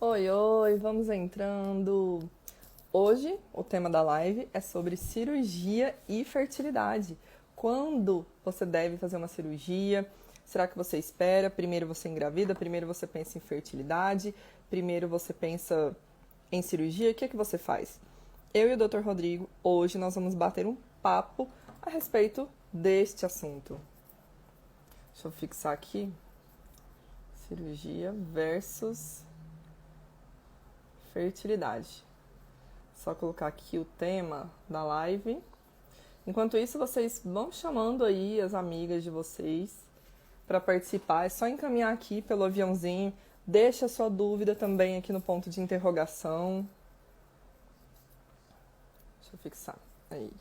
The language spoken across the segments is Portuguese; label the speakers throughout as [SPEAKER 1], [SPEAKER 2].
[SPEAKER 1] Oi, oi, vamos entrando. Hoje, o tema da live é sobre cirurgia e fertilidade. Quando você deve fazer uma cirurgia? Será que você espera? Primeiro você engravida? Primeiro você pensa em fertilidade? Primeiro você pensa em cirurgia? O que é que você faz? Eu e o Dr. Rodrigo, hoje nós vamos bater um papo a respeito deste assunto. Deixa eu fixar aqui. Cirurgia versus fertilidade. Só colocar aqui o tema da live. Enquanto isso, vocês vão chamando aí as amigas de vocês para participar. É só encaminhar aqui pelo aviãozinho. Deixa a sua dúvida também aqui no ponto de interrogação. Deixa eu fixar aí.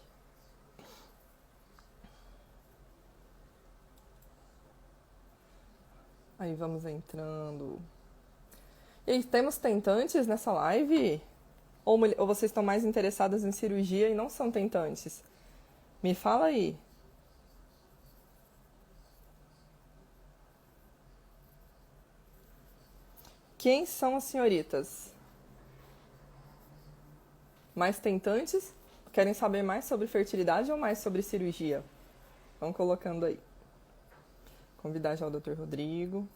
[SPEAKER 1] Aí vamos entrando. E aí, temos tentantes nessa live? Ou vocês estão mais interessadas em cirurgia e não são tentantes? Me fala aí. Quem são as senhoritas? Mais tentantes? Querem saber mais sobre fertilidade ou mais sobre cirurgia? Vão colocando aí. Convidar já o Dr. Rodrigo.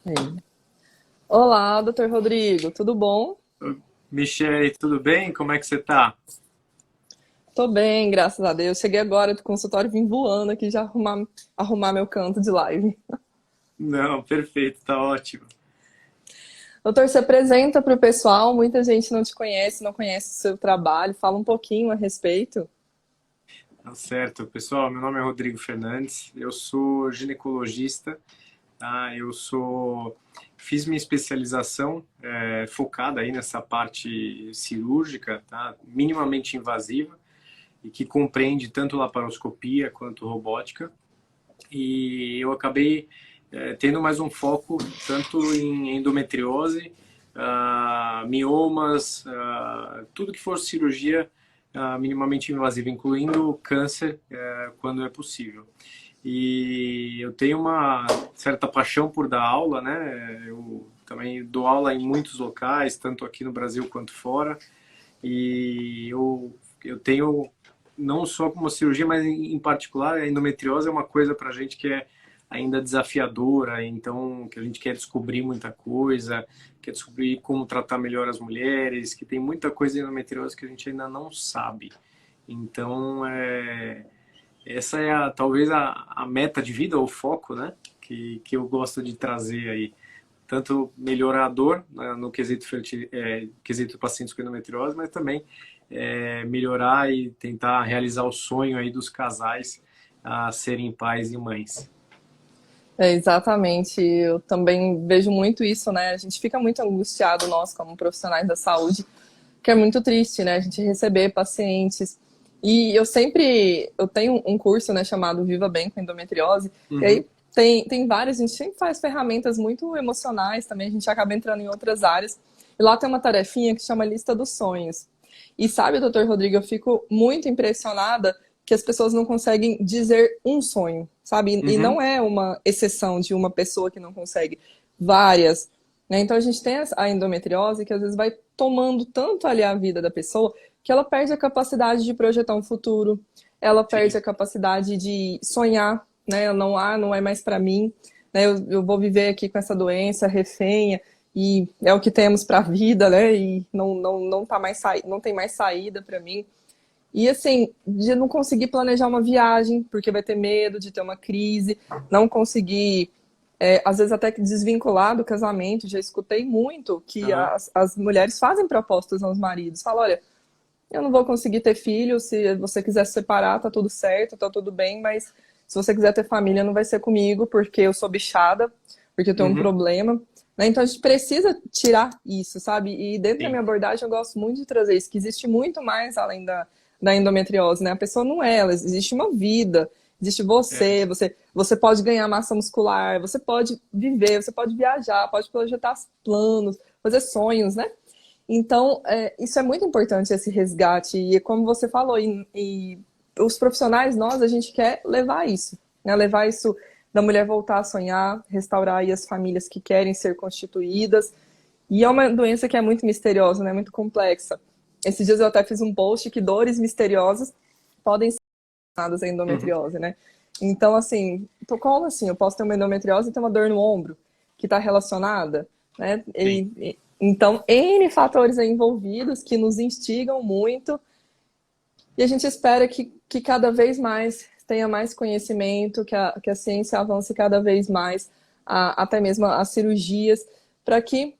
[SPEAKER 1] Aí. Olá, Dr. Rodrigo, tudo bom?
[SPEAKER 2] Michele, tudo bem? Como é que você tá?
[SPEAKER 1] Tô bem, graças a Deus. Cheguei agora do consultório, vim voando aqui já arrumar meu canto de live.
[SPEAKER 2] Não, perfeito, tá ótimo.
[SPEAKER 1] Doutor, se apresenta para o pessoal, muita gente não te conhece, não conhece o seu trabalho, fala um pouquinho a respeito.
[SPEAKER 2] Tá certo. Pessoal, meu nome é Rodrigo Fernandes, eu sou ginecologista, tá? Fiz minha especialização focada aí nessa parte cirúrgica, tá? Minimamente invasiva e que compreende tanto laparoscopia quanto robótica. E eu acabei tendo mais um foco tanto em endometriose, miomas, tudo que for cirurgia minimamente invasiva, incluindo câncer, quando é possível. E eu tenho uma certa paixão por dar aula, né? Eu também dou aula em muitos locais, tanto aqui no Brasil quanto fora. E eu tenho não só como cirurgia, mas em particular a endometriose é uma coisa para a gente que é ainda desafiadora, então que a gente quer descobrir muita coisa, quer descobrir como tratar melhor as mulheres, que tem muita coisa em endometriose que a gente ainda não sabe. Então, essa é talvez a meta de vida, o foco, né? Que eu gosto de trazer aí. Tanto melhorar a dor, né, no quesito pacientes com endometriose, mas também melhorar e tentar realizar o sonho aí dos casais a serem pais e mães.
[SPEAKER 1] É, exatamente, eu também vejo muito isso, né? A gente fica muito angustiado, nós, como profissionais da saúde, que é muito triste, né? A gente receber pacientes. E eu tenho um curso, né, chamado Viva Bem com Endometriose, e
[SPEAKER 2] Uhum.
[SPEAKER 1] aí tem vários, a gente sempre faz ferramentas muito emocionais também, a gente acaba entrando em outras áreas. E lá tem uma tarefinha que chama Lista dos Sonhos. E sabe, doutor Rodrigo, eu fico muito impressionada que as pessoas não conseguem dizer um sonho, sabe? E
[SPEAKER 2] Uhum.
[SPEAKER 1] não é uma exceção de uma pessoa que não consegue, várias. Né? Então a gente tem a endometriose que às vezes vai tomando tanto ali a vida da pessoa que ela perde a capacidade de projetar um futuro, ela perde
[SPEAKER 2] Sim.
[SPEAKER 1] a capacidade de sonhar, né? Não há, não é mais para mim, né? Eu vou viver aqui com essa doença refém e é o que temos para a vida, né? E não tá mais não tem mais saída para mim. E assim, de não conseguir planejar uma viagem, porque vai ter medo de ter uma crise, não conseguir, às vezes até que desvincular do casamento. Já escutei muito que
[SPEAKER 2] Aham.
[SPEAKER 1] as mulheres fazem propostas aos maridos. Falam, olha, eu não vou conseguir ter filho, se você quiser se separar, tá tudo certo, tá tudo bem, mas se você quiser ter família, não vai ser comigo, porque eu sou bichada, porque eu tenho um
[SPEAKER 2] Uhum.
[SPEAKER 1] problema. Né? Então a gente precisa tirar isso, sabe? E dentro da
[SPEAKER 2] Sim.
[SPEAKER 1] minha abordagem eu gosto muito de trazer isso, que existe muito mais além da endometriose, né? A pessoa não é ela, existe uma vida, existe
[SPEAKER 2] É.
[SPEAKER 1] você pode ganhar massa muscular, você pode viver, você pode viajar, pode projetar planos, fazer sonhos, né? Então, isso é muito importante, esse resgate. E como você falou, e os profissionais, nós, a gente quer levar isso, né? Levar isso da mulher voltar a sonhar, restaurar aí as famílias que querem ser constituídas. E é uma doença que é muito misteriosa, né? Muito complexa. Esses dias eu até fiz um post que dores misteriosas podem ser relacionadas à
[SPEAKER 2] Uhum.
[SPEAKER 1] endometriose, né? Então, assim, como assim? Eu posso ter uma endometriose e ter uma dor no ombro que está relacionada, né?
[SPEAKER 2] Sim,
[SPEAKER 1] Então, N fatores aí envolvidos que nos instigam muito e a gente espera que cada vez mais tenha mais conhecimento, que a ciência avance cada vez mais, até mesmo as cirurgias, para que,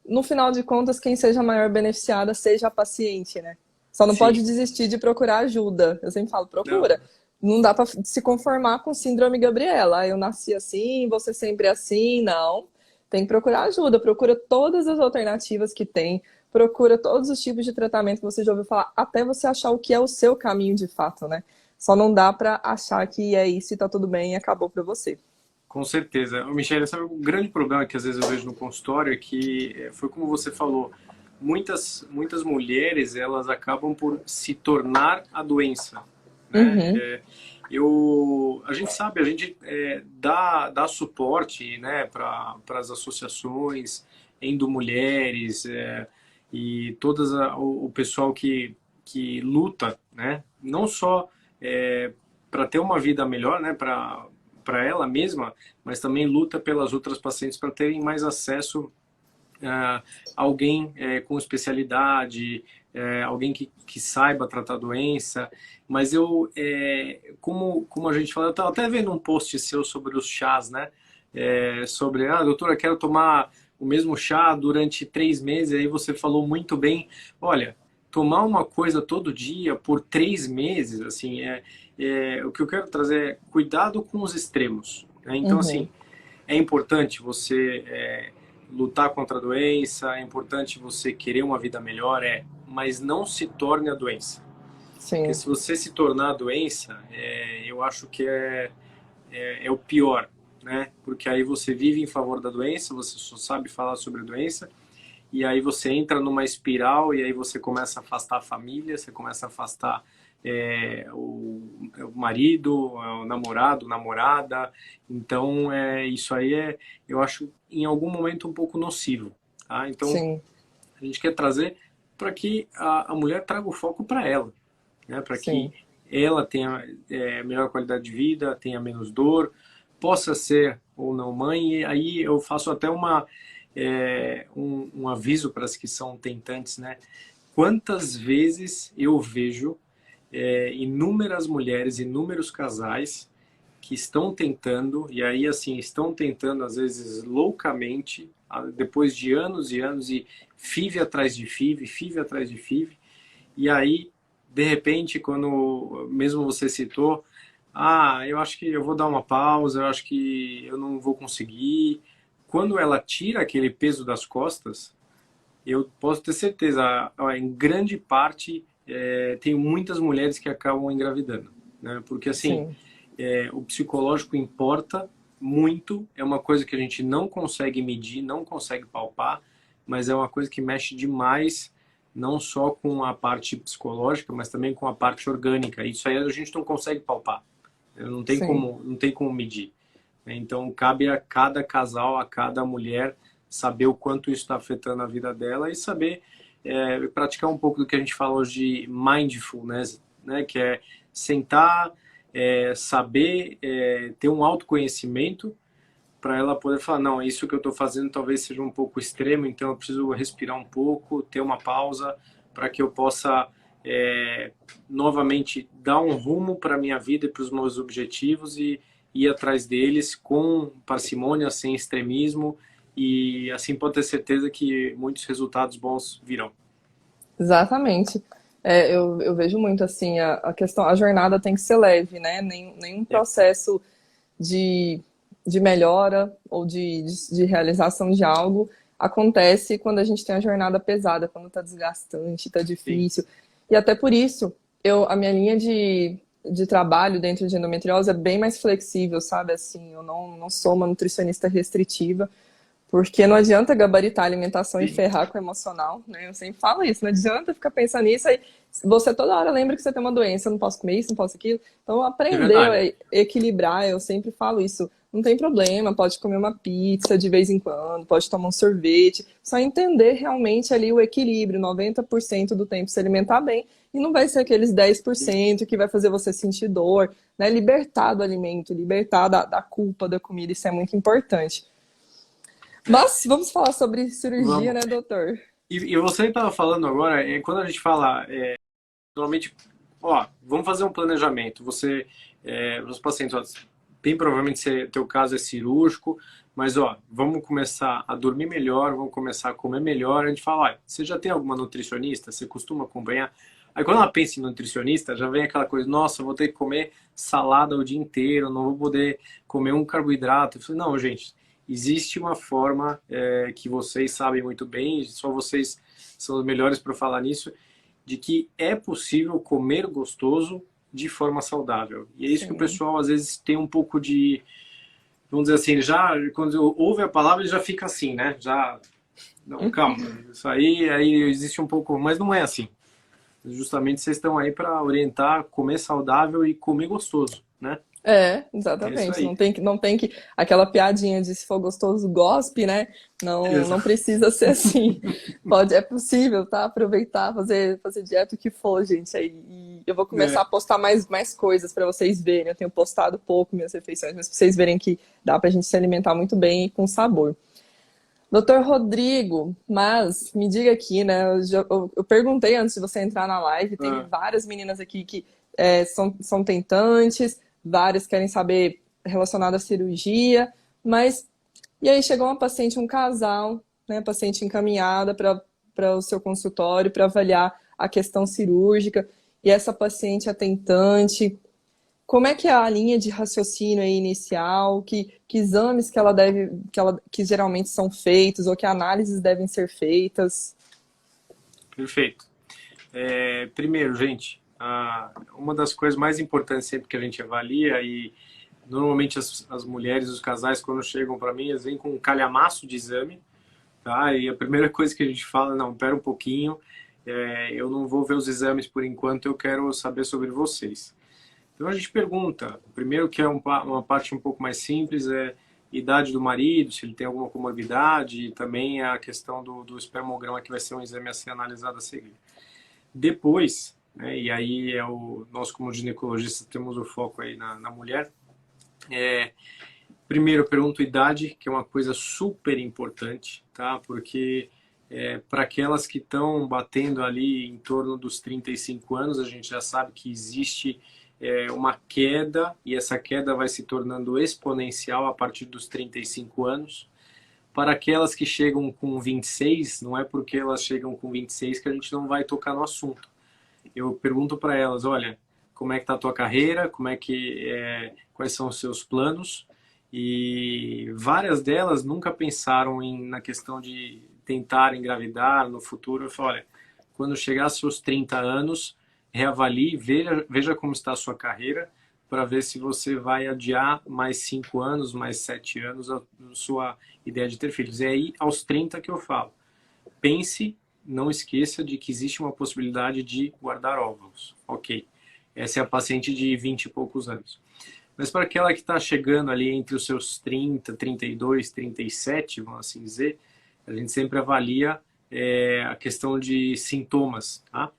[SPEAKER 1] no final de contas, quem seja a maior beneficiada seja a paciente, né? Só não pode
[SPEAKER 2] sim.
[SPEAKER 1] desistir de procurar ajuda. Eu sempre falo,
[SPEAKER 2] Não,
[SPEAKER 1] procura. Não dá para se conformar com síndrome Gabriela. Eu nasci assim, você sempre é assim. Não. Tem que procurar ajuda. Procura todas as alternativas que tem. Procura todos os tipos de tratamento que você já ouviu falar, até você achar o que é o seu caminho de fato, né? Só não dá para achar que é isso e tá tudo bem e acabou para você.
[SPEAKER 2] com certeza. Ô, Michele, sabe o grande problema que às vezes eu vejo no consultório é que, foi como você falou, muitas mulheres, elas acabam por se tornar a doença, né?
[SPEAKER 1] Uhum,
[SPEAKER 2] A gente sabe, a gente dá suporte, né, para as associações Endomulheres, e o pessoal que luta, né, não só para ter uma vida melhor, né, para ela mesma, mas também luta pelas outras pacientes para terem mais acesso a alguém com especialidade, alguém que saiba tratar a doença. Mas como a gente falou, eu estava até vendo um post seu sobre os chás, né? Sobre, doutora, quero tomar o mesmo chá durante 3 meses. Aí você falou muito bem, olha, tomar uma coisa todo dia por 3 meses, assim, o que eu quero trazer é cuidado com os extremos, né? Então, assim,
[SPEAKER 1] uhum,
[SPEAKER 2] é importante você lutar contra a doença, é importante você querer uma vida melhor, mas não se torne a doença. Porque
[SPEAKER 1] sim,
[SPEAKER 2] se você se tornar a doença, eu acho que é o pior, né? Porque aí você vive em favor da doença, você só sabe falar sobre a doença, e aí você entra numa espiral, e aí você começa a afastar a família, você começa a afastar o marido, o namorado, namorada. Então, isso aí eu acho, em algum momento, um pouco nocivo. Tá? Então,
[SPEAKER 1] sim,
[SPEAKER 2] a gente quer trazer para que a mulher traga o foco para ela, né? Para que
[SPEAKER 1] sim.
[SPEAKER 2] ela tenha melhor qualidade de vida, tenha menos dor, possa ser ou não mãe. E aí eu faço até um aviso para as que são tentantes, né? Quantas vezes eu vejo inúmeras mulheres, inúmeros casais que estão tentando, e aí assim, estão tentando às vezes loucamente, depois de anos e anos, e FIV atrás de FIV, FIV atrás de FIV, e aí, de repente, quando mesmo você citou, eu acho que eu vou dar uma pausa, eu acho que eu não vou conseguir. Quando ela tira aquele peso das costas, eu posso ter certeza, em grande parte, tenho muitas mulheres que acabam engravidando, né? Porque assim,
[SPEAKER 1] Sim,
[SPEAKER 2] o psicológico importa muito, é uma coisa que a gente não consegue medir, não consegue palpar, mas é uma coisa que mexe demais, não só com a parte psicológica, mas também com a parte orgânica. Isso aí a gente não consegue palpar,
[SPEAKER 1] sim.
[SPEAKER 2] não tem como medir. Então, cabe a cada casal, a cada mulher, saber o quanto isso está afetando a vida dela e saber praticar um pouco do que a gente fala hoje de mindfulness, né? Que é sentar, saber, ter um autoconhecimento para ela poder falar, não, isso que eu estou fazendo talvez seja um pouco extremo, então eu preciso respirar um pouco, ter uma pausa para que eu possa novamente dar um rumo para a minha vida e para os meus objetivos e ir atrás deles com parcimônia, sem extremismo, e assim pode ter certeza que muitos resultados bons virão.
[SPEAKER 1] Exatamente. Eu vejo muito assim, a questão, a jornada tem que ser leve, né? Nenhum
[SPEAKER 2] É,
[SPEAKER 1] processo de, de melhora ou de realização de algo acontece quando a gente tem a jornada pesada, quando está desgastante, está
[SPEAKER 2] sim.
[SPEAKER 1] difícil. E até por isso, a minha linha de trabalho dentro de endometriose é bem mais flexível, sabe? Assim, eu não sou uma nutricionista restritiva, Porque não adianta gabaritar a alimentação e
[SPEAKER 2] Sim,
[SPEAKER 1] ferrar com o emocional, né? Eu sempre falo isso, não adianta ficar pensando nisso aí. Você toda hora lembra que você tem uma doença, eu não posso comer isso, não posso aquilo. Então,
[SPEAKER 2] é
[SPEAKER 1] aprender
[SPEAKER 2] verdade.
[SPEAKER 1] a equilibrar, eu sempre falo isso. Não tem problema, pode comer uma pizza de vez em quando, pode tomar um sorvete. Só entender realmente ali o equilíbrio, 90% do tempo se alimentar bem. E não vai ser aqueles 10% que vai fazer você sentir dor, né? Libertar do alimento, libertar da culpa da comida, isso é muito importante.
[SPEAKER 2] É,
[SPEAKER 1] Mas vamos falar sobre cirurgia,
[SPEAKER 2] vamos.
[SPEAKER 1] né, doutor?
[SPEAKER 2] E você estava falando agora, quando a gente fala, normalmente, ó, vamos fazer um planejamento. Os pacientes, ó, bem provavelmente teu caso é cirúrgico, mas ó, vamos começar a dormir melhor, vamos começar a comer melhor. A gente fala, olha, você já tem alguma nutricionista? Você costuma acompanhar? Aí quando ela pensa em nutricionista, já vem aquela coisa, nossa, eu vou ter que comer salada o dia inteiro, não vou poder comer um carboidrato. Eu falei, não, gente, existe uma forma que vocês sabem muito bem, só vocês são os melhores para falar nisso, de que é possível comer gostoso de forma saudável. E é isso que o
[SPEAKER 1] Sim.
[SPEAKER 2] pessoal às vezes tem um pouco de, vamos dizer assim, já quando ouve a palavra ele já fica assim, né? Já, não, calma, isso aí existe um pouco, mas não é assim. Justamente vocês estão aí para orientar, comer saudável e comer gostoso, né?
[SPEAKER 1] É,
[SPEAKER 2] É isso
[SPEAKER 1] exatamente.
[SPEAKER 2] aí.
[SPEAKER 1] Não tem que aquela piadinha de se for gostoso, gospe, né? Não, não
[SPEAKER 2] Exato.
[SPEAKER 1] precisa ser assim. É possível, tá? Aproveitar, fazer dieta o que for, gente. Aí, e eu vou começar a
[SPEAKER 2] É,
[SPEAKER 1] postar mais coisas para vocês verem. Eu tenho postado pouco minhas refeições, mas pra vocês verem que dá pra gente se alimentar muito bem e com sabor. Doutor Rodrigo, mas me diga aqui, né? Eu perguntei antes de você entrar na live, tem
[SPEAKER 2] ah,
[SPEAKER 1] várias meninas aqui que são tentantes, várias querem saber relacionado à cirurgia, mas e aí chegou uma paciente, um casal, né? Paciente encaminhada para o seu consultório para avaliar a questão cirúrgica, e essa paciente é tentante. Como é que é a linha de raciocínio aí inicial? Que exames que ela deve, que geralmente são feitos ou que análises devem ser feitas?
[SPEAKER 2] perfeito. Primeiro, gente, uma das coisas mais importantes sempre que a gente avalia e normalmente as mulheres, os casais, quando chegam para mim, eles vêm com um calhamaço de exame, tá? E a primeira coisa que a gente fala, não, pera um pouquinho, eu não vou ver os exames por enquanto, eu quero saber sobre vocês. Então a gente pergunta, primeiro que é uma parte um pouco mais simples, é idade do marido, se ele tem alguma comorbidade, e também a questão do espermograma, que vai ser um exame a ser analisado a seguir. Depois, né, e aí nós como ginecologistas temos o foco aí na mulher, primeiro eu pergunto idade, que é uma coisa super importante, tá? Porque para aquelas que estão batendo ali em torno dos 35 anos, a gente já sabe que existe uma queda, e essa queda vai se tornando exponencial a partir dos 35 anos. Para aquelas que chegam com 26, não é porque elas chegam com 26 que a gente não vai tocar no assunto. Eu pergunto para elas, olha, como é que está a tua carreira, quais são os seus planos, e várias delas nunca pensaram na questão de tentar engravidar no futuro. Eu falo, olha, quando chegar aos seus 30 anos, reavalie, veja como está a sua carreira, para ver se você vai adiar mais 5 anos, mais 7 anos a sua ideia de ter filhos. É aí, aos 30 que eu falo. Pense, não esqueça de que existe uma possibilidade de guardar óvulos. Ok. Essa é a paciente de 20 e poucos anos. Mas para aquela que está chegando ali entre os seus 30, 32, 37, vamos assim dizer, a gente sempre avalia a questão de sintomas, tá?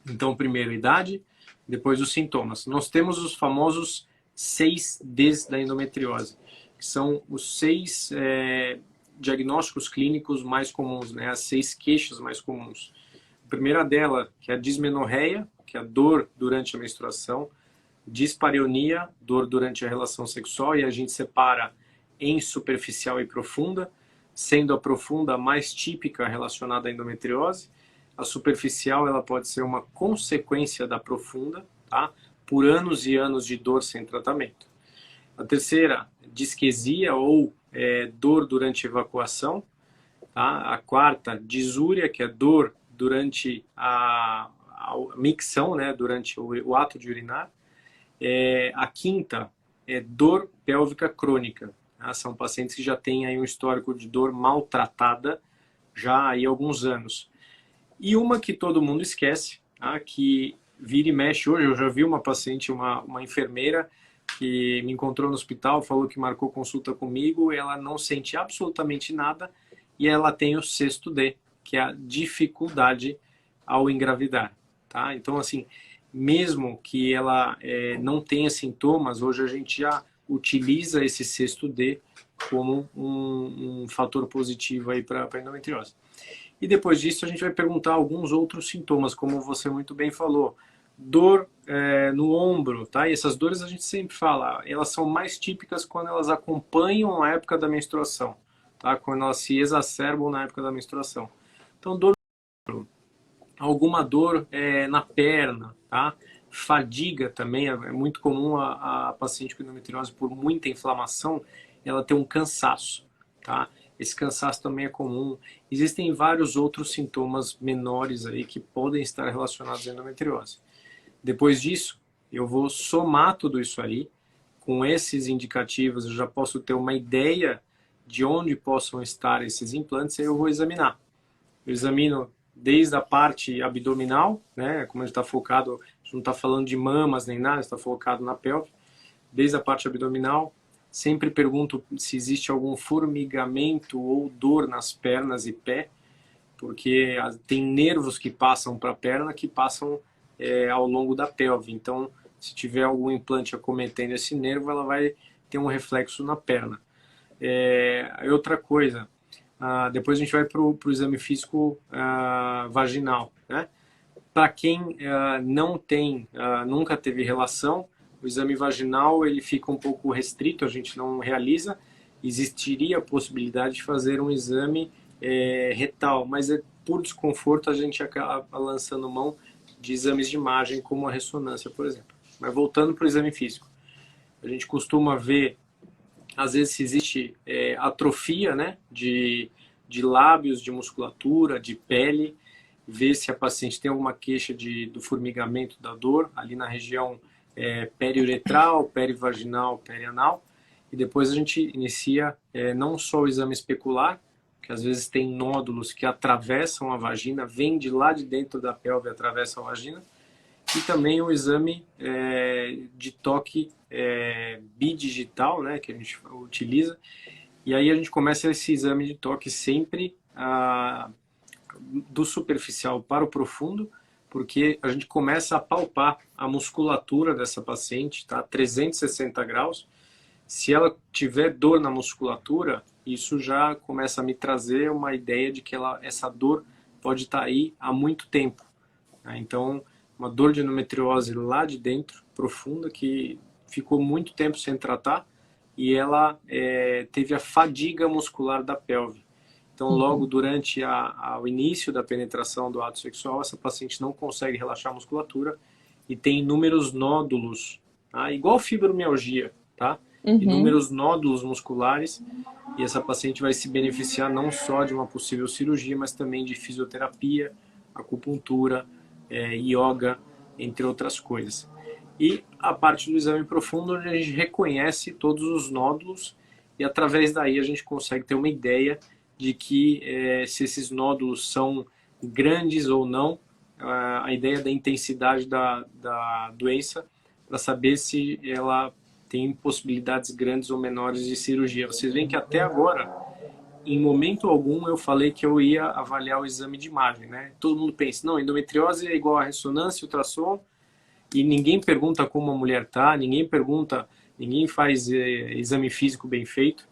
[SPEAKER 2] Então, primeiro, idade, depois os sintomas. Nós temos os famosos 6Ds da endometriose, que são os 6 diagnósticos clínicos mais comuns, né? As 6 queixas mais comuns. A primeira dela, que é a dismenorreia, que é a dor durante a menstruação, dispareunia, dor durante a relação sexual, e a gente separa em superficial e profunda, sendo a profunda a mais típica relacionada à endometriose. A superficial ela pode ser uma consequência da profunda, tá? Por anos e anos de dor sem tratamento. A terceira, disquesia ou dor durante evacuação. Tá? A quarta, disúria, que é dor durante a micção, né? Durante o ato de urinar. A quinta é dor pélvica crônica. Tá? São pacientes que já têm aí um histórico de dor maltratada já aí há alguns anos. E uma que todo mundo esquece, tá? Que vira e mexe hoje. Eu já vi uma paciente, uma enfermeira, que me encontrou no hospital, falou que marcou consulta comigo, ela não sente absolutamente nada e ela tem o sexto D, que é a dificuldade ao engravidar. Tá? Então, assim, mesmo que ela não tenha sintomas, hoje a gente já utiliza esse sexto D como um fator positivo aí para a endometriose. E depois disso a gente vai perguntar alguns outros sintomas, como você muito bem falou. Dor no ombro, tá? E essas dores a gente sempre fala, elas são mais típicas quando elas acompanham a época da menstruação, tá? Quando elas se exacerbam na época da menstruação. Então, dor no ombro, alguma dor na perna, tá? Fadiga também, é muito comum a paciente com endometriose, por muita inflamação, ela ter um cansaço, tá? Esse cansaço também é comum. Existem vários outros sintomas menores aí que podem estar relacionados à endometriose. Depois disso, eu vou somar tudo isso aí. Com esses indicativos, eu já posso ter uma ideia de onde possam estar esses implantes e eu vou examinar. Eu examino desde a parte abdominal, né? Como a gente está focado, a gente não está falando de mamas nem nada, está focado na pelve. Desde a parte abdominal, sempre pergunto se existe algum formigamento ou dor nas pernas e pé, porque tem nervos que passam para a perna que passam ao longo da pelve. Então, se tiver algum implante acometendo esse nervo, ela vai ter um reflexo na perna. Outra coisa, depois a gente vai para o exame físico vaginal, né? Para quem não tem, nunca teve relação, o exame vaginal ele fica um pouco restrito, a gente não realiza. Existiria a possibilidade de fazer um exame retal, mas por desconforto a gente acaba lançando mão de exames de imagem, como a ressonância, por exemplo. Mas voltando para o exame físico, a gente costuma ver, às vezes, se existe atrofia, né, de lábios, de musculatura, de pele, ver se a paciente tem alguma queixa do formigamento da dor, ali na região periuretral, perivaginal, perianal, e depois a gente inicia não só o exame especular, que às vezes tem nódulos que atravessam a vagina, vêm de lá de dentro da pelve e atravessam a vagina, e também o exame de toque bidigital, né, que a gente utiliza, e aí a gente começa esse exame de toque sempre do superficial para o profundo, porque a gente começa a palpar a musculatura dessa paciente, tá? 360 graus. Se ela tiver dor na musculatura, isso já começa a me trazer uma ideia de que essa dor pode estar aí há muito tempo. Né? Então, uma dor de endometriose lá de dentro, profunda, que ficou muito tempo sem tratar, e ela teve a fadiga muscular da pelve. Então, logo durante o início da penetração do ato sexual, essa paciente não consegue relaxar a musculatura e tem inúmeros nódulos, tá? Igual fibromialgia, tá? Inúmeros nódulos musculares, e essa paciente vai se beneficiar não só de uma possível cirurgia, mas também de fisioterapia, acupuntura, yoga, entre outras coisas. E a parte do exame profundo, onde a gente reconhece todos os nódulos e através daí a gente consegue ter uma ideia de que se esses nódulos são grandes ou não, a ideia da intensidade da doença, para saber se ela tem possibilidades grandes ou menores de cirurgia. Vocês veem que até agora, em momento algum, eu falei que eu ia avaliar o exame de imagem, né? Todo mundo pensa, não, endometriose é igual a ressonância, ultrassom, e ninguém pergunta como a mulher tá, ninguém faz exame físico bem feito.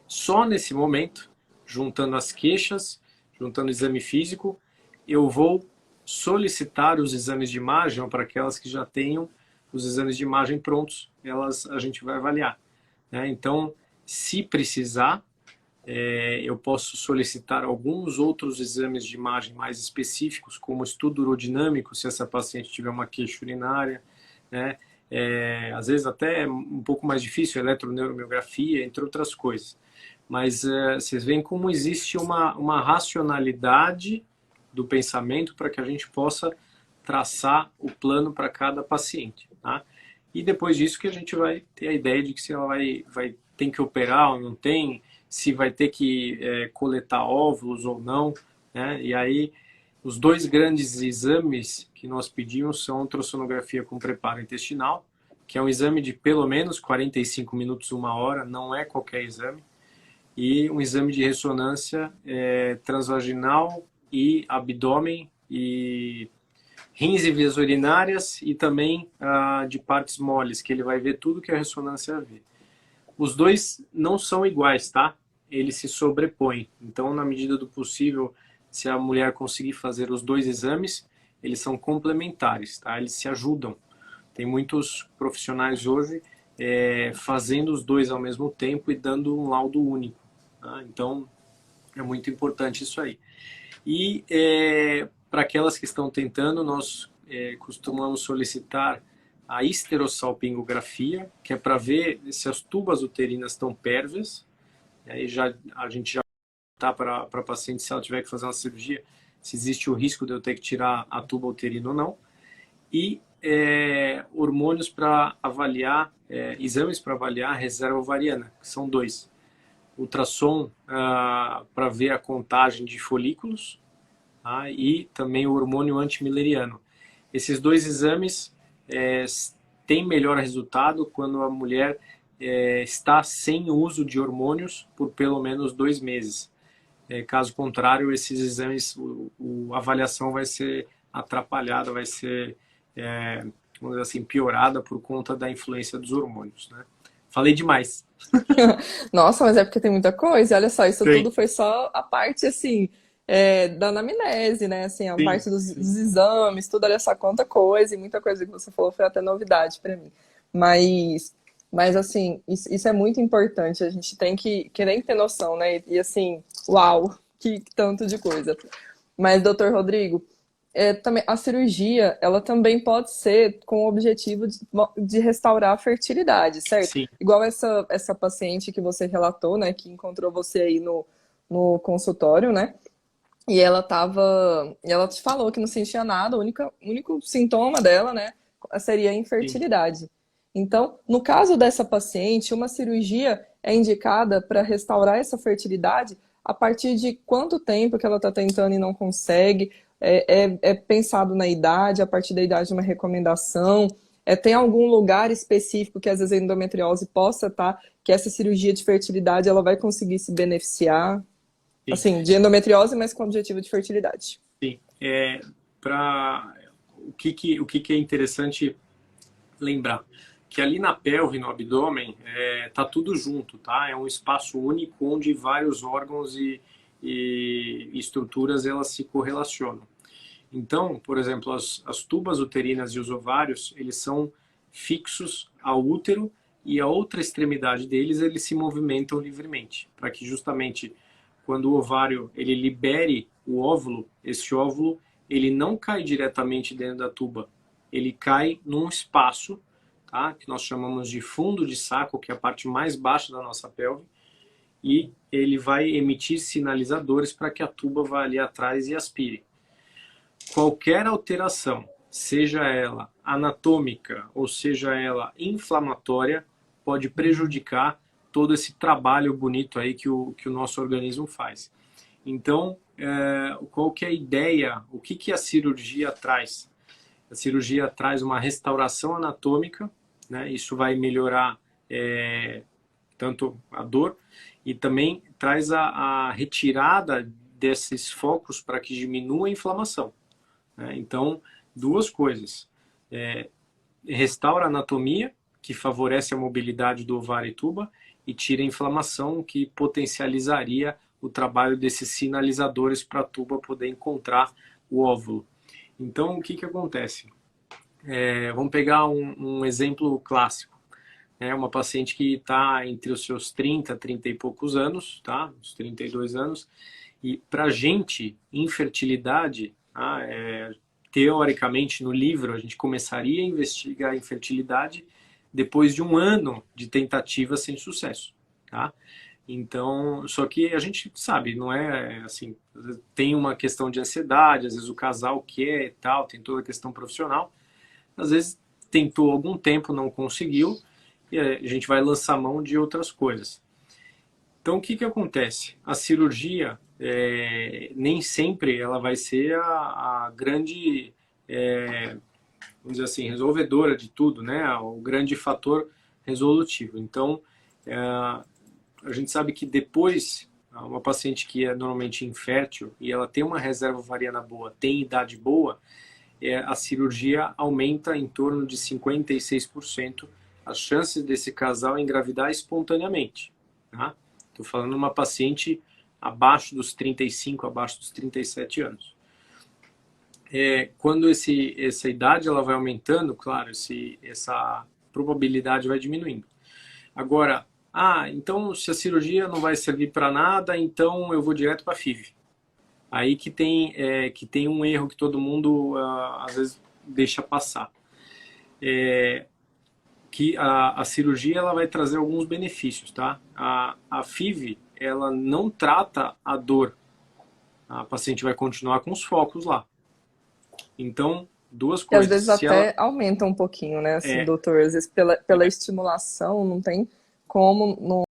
[SPEAKER 2] Só nesse momento, juntando as queixas, juntando o exame físico, eu vou solicitar os exames de imagem para aquelas que já tenham os exames de imagem prontos, a gente vai avaliar. Né? Então, se precisar, eu posso solicitar alguns outros exames de imagem mais específicos, como estudo urodinâmico, se essa paciente tiver uma queixa urinária, né? Às vezes até um pouco mais difícil, eletroneuromiografia, entre outras coisas. Mas vocês veem como existe uma racionalidade do pensamento para que a gente possa traçar o plano para cada paciente. Tá? e depois disso que a gente vai ter a ideia de que se ela vai ter que operar ou não tem, se vai ter que coletar óvulos ou não, né? E aí os dois grandes exames que nós pedimos são ultrassonografia com preparo intestinal, que é um exame de pelo menos 45 minutos, 1 hora, não é qualquer exame, e um exame de ressonância transvaginal e abdômen e rins e vias urinárias e também de partes moles, que ele vai ver tudo que a ressonância vê. Os dois não são iguais, tá? Eles se sobrepõem. Então, na medida do possível, se a mulher conseguir fazer os dois exames, eles são complementares, tá? Eles se ajudam. Tem muitos profissionais hoje fazendo os dois ao mesmo tempo e dando um laudo único. Tá? Então, é muito importante isso aí. E para aquelas que estão tentando, nós costumamos solicitar a histerossalpingografia, que é para ver se as tubas uterinas estão pérvias. Aí a gente já tá para a paciente, se ela tiver que fazer uma cirurgia, se existe o risco de eu ter que tirar a tuba uterina ou não. E hormônios para avaliar, exames para avaliar a reserva ovariana, que são 2. Ultrassom para ver a contagem de folículos, tá? E também o hormônio antimileriano. Esses 2 exames têm melhor resultado quando a mulher está sem uso de hormônios por pelo menos 2 meses. Caso contrário, esses exames, a avaliação vai ser atrapalhada, vai ser, vamos dizer assim, piorada por conta da influência dos hormônios, né? Falei demais.
[SPEAKER 1] Nossa, mas é porque tem muita coisa. Olha só, isso
[SPEAKER 2] Sim,
[SPEAKER 1] tudo foi só a parte, assim, da anamnese, né? Assim, a
[SPEAKER 2] sim,
[SPEAKER 1] parte dos
[SPEAKER 2] sim,
[SPEAKER 1] exames, tudo, olha só, quanta coisa. E muita coisa que você falou foi até novidade para mim. Mas, mas assim, isso é muito importante. A gente tem que nem ter noção, né? E assim, uau, que tanto de coisa. Mas, doutor Rodrigo, também, a cirurgia, ela também pode ser com o objetivo de restaurar a fertilidade, certo?
[SPEAKER 2] sim,
[SPEAKER 1] Igual essa paciente que você relatou, né, que encontrou você aí no consultório, né? E ela te falou que não sentia nada, o único sintoma dela, né, seria a
[SPEAKER 2] sim.
[SPEAKER 1] infertilidade. Então, no caso dessa paciente, uma cirurgia é indicada para restaurar essa fertilidade a partir de quanto tempo que ela está tentando e não consegue. É pensado na idade, a partir da idade uma recomendação. Tem algum lugar específico que às vezes a endometriose possa estar, que essa cirurgia de fertilidade ela vai conseguir se beneficiar?
[SPEAKER 2] Sim.
[SPEAKER 1] Assim, de endometriose, mas com objetivo de fertilidade.
[SPEAKER 2] Sim. O que é interessante lembrar? Que ali na pelve, no abdômen, tá tudo junto, tá? É um espaço único onde vários órgãos e estruturas elas se correlacionam. Então, por exemplo, as tubas uterinas e os ovários, eles são fixos ao útero e a outra extremidade deles, eles se movimentam livremente, para que justamente quando o ovário ele libere o óvulo, esse óvulo ele não cai diretamente dentro da tuba, ele cai num espaço, tá? Que nós chamamos de fundo de saco, que é a parte mais baixa da nossa pelve, e ele vai emitir sinalizadores para que a tuba vá ali atrás e aspire. Qualquer alteração, seja ela anatômica ou seja ela inflamatória, pode prejudicar todo esse trabalho bonito aí que o nosso organismo faz. Então, qual que é a ideia? O que a cirurgia traz? A cirurgia traz uma restauração anatômica, né? Isso vai melhorar tanto a dor e também traz a retirada desses focos para que diminua a inflamação. Né? Então, 2 coisas. Restaura a anatomia, que favorece a mobilidade do ovário e tuba, e tira a inflamação, que potencializaria o trabalho desses sinalizadores para a tuba poder encontrar o óvulo. Então, o que acontece? Vamos pegar um exemplo clássico. Uma paciente que está entre os seus 30 e poucos anos, tá? Uns 32 anos, e para a gente, infertilidade, teoricamente no livro, a gente começaria a investigar a infertilidade depois de 1 ano de tentativa sem sucesso, tá? Então, só que a gente sabe, não é assim, tem uma questão de ansiedade, às vezes o casal quer e tal, tem toda a questão profissional, às vezes tentou algum tempo, não conseguiu, e a gente vai lançar mão de outras coisas. Então, o que que acontece? A cirurgia, nem sempre ela vai ser a grande, vamos dizer assim, resolvedora de tudo, né? O grande fator resolutivo. Então, a gente sabe que depois, uma paciente que é normalmente infértil e ela tem uma reserva ovariana boa, tem idade boa, a cirurgia aumenta em torno de 56% as chances desse casal engravidar espontaneamente. Tá? Estou falando de uma paciente abaixo dos 35, abaixo dos 37 anos. Quando essa idade ela vai aumentando, claro, essa probabilidade vai diminuindo. Agora, então se a cirurgia não vai servir para nada, então eu vou direto para a FIV. Aí que tem um erro que todo mundo às vezes deixa passar. Que a cirurgia ela vai trazer alguns benefícios, tá? A FIV, ela não trata a dor. A paciente vai continuar com os focos lá. Então, duas
[SPEAKER 1] E às
[SPEAKER 2] coisas.
[SPEAKER 1] vezes até aumenta um pouquinho, né, assim, doutor? Às vezes pela estimulação não tem como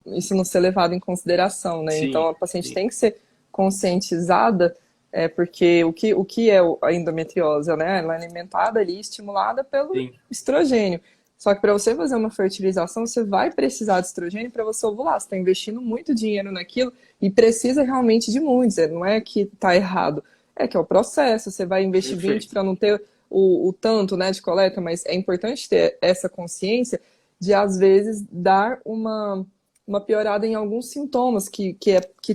[SPEAKER 1] isso não ser levado em consideração, né?
[SPEAKER 2] Sim,
[SPEAKER 1] Então a paciente
[SPEAKER 2] sim.
[SPEAKER 1] tem que ser conscientizada, porque o que é a endometriose, né? Ela é alimentada ali, estimulada pelo
[SPEAKER 2] Sim.
[SPEAKER 1] estrogênio. Só que para você fazer uma fertilização, você vai precisar de estrogênio para você ovular. Você está investindo muito dinheiro naquilo e precisa realmente de muitos. Não é que está errado, é que é o processo. Você vai investir 20
[SPEAKER 2] Perfeito.
[SPEAKER 1] para não ter o tanto, né, de coleta, mas é importante ter essa consciência de, às vezes, dar uma piorada em alguns sintomas que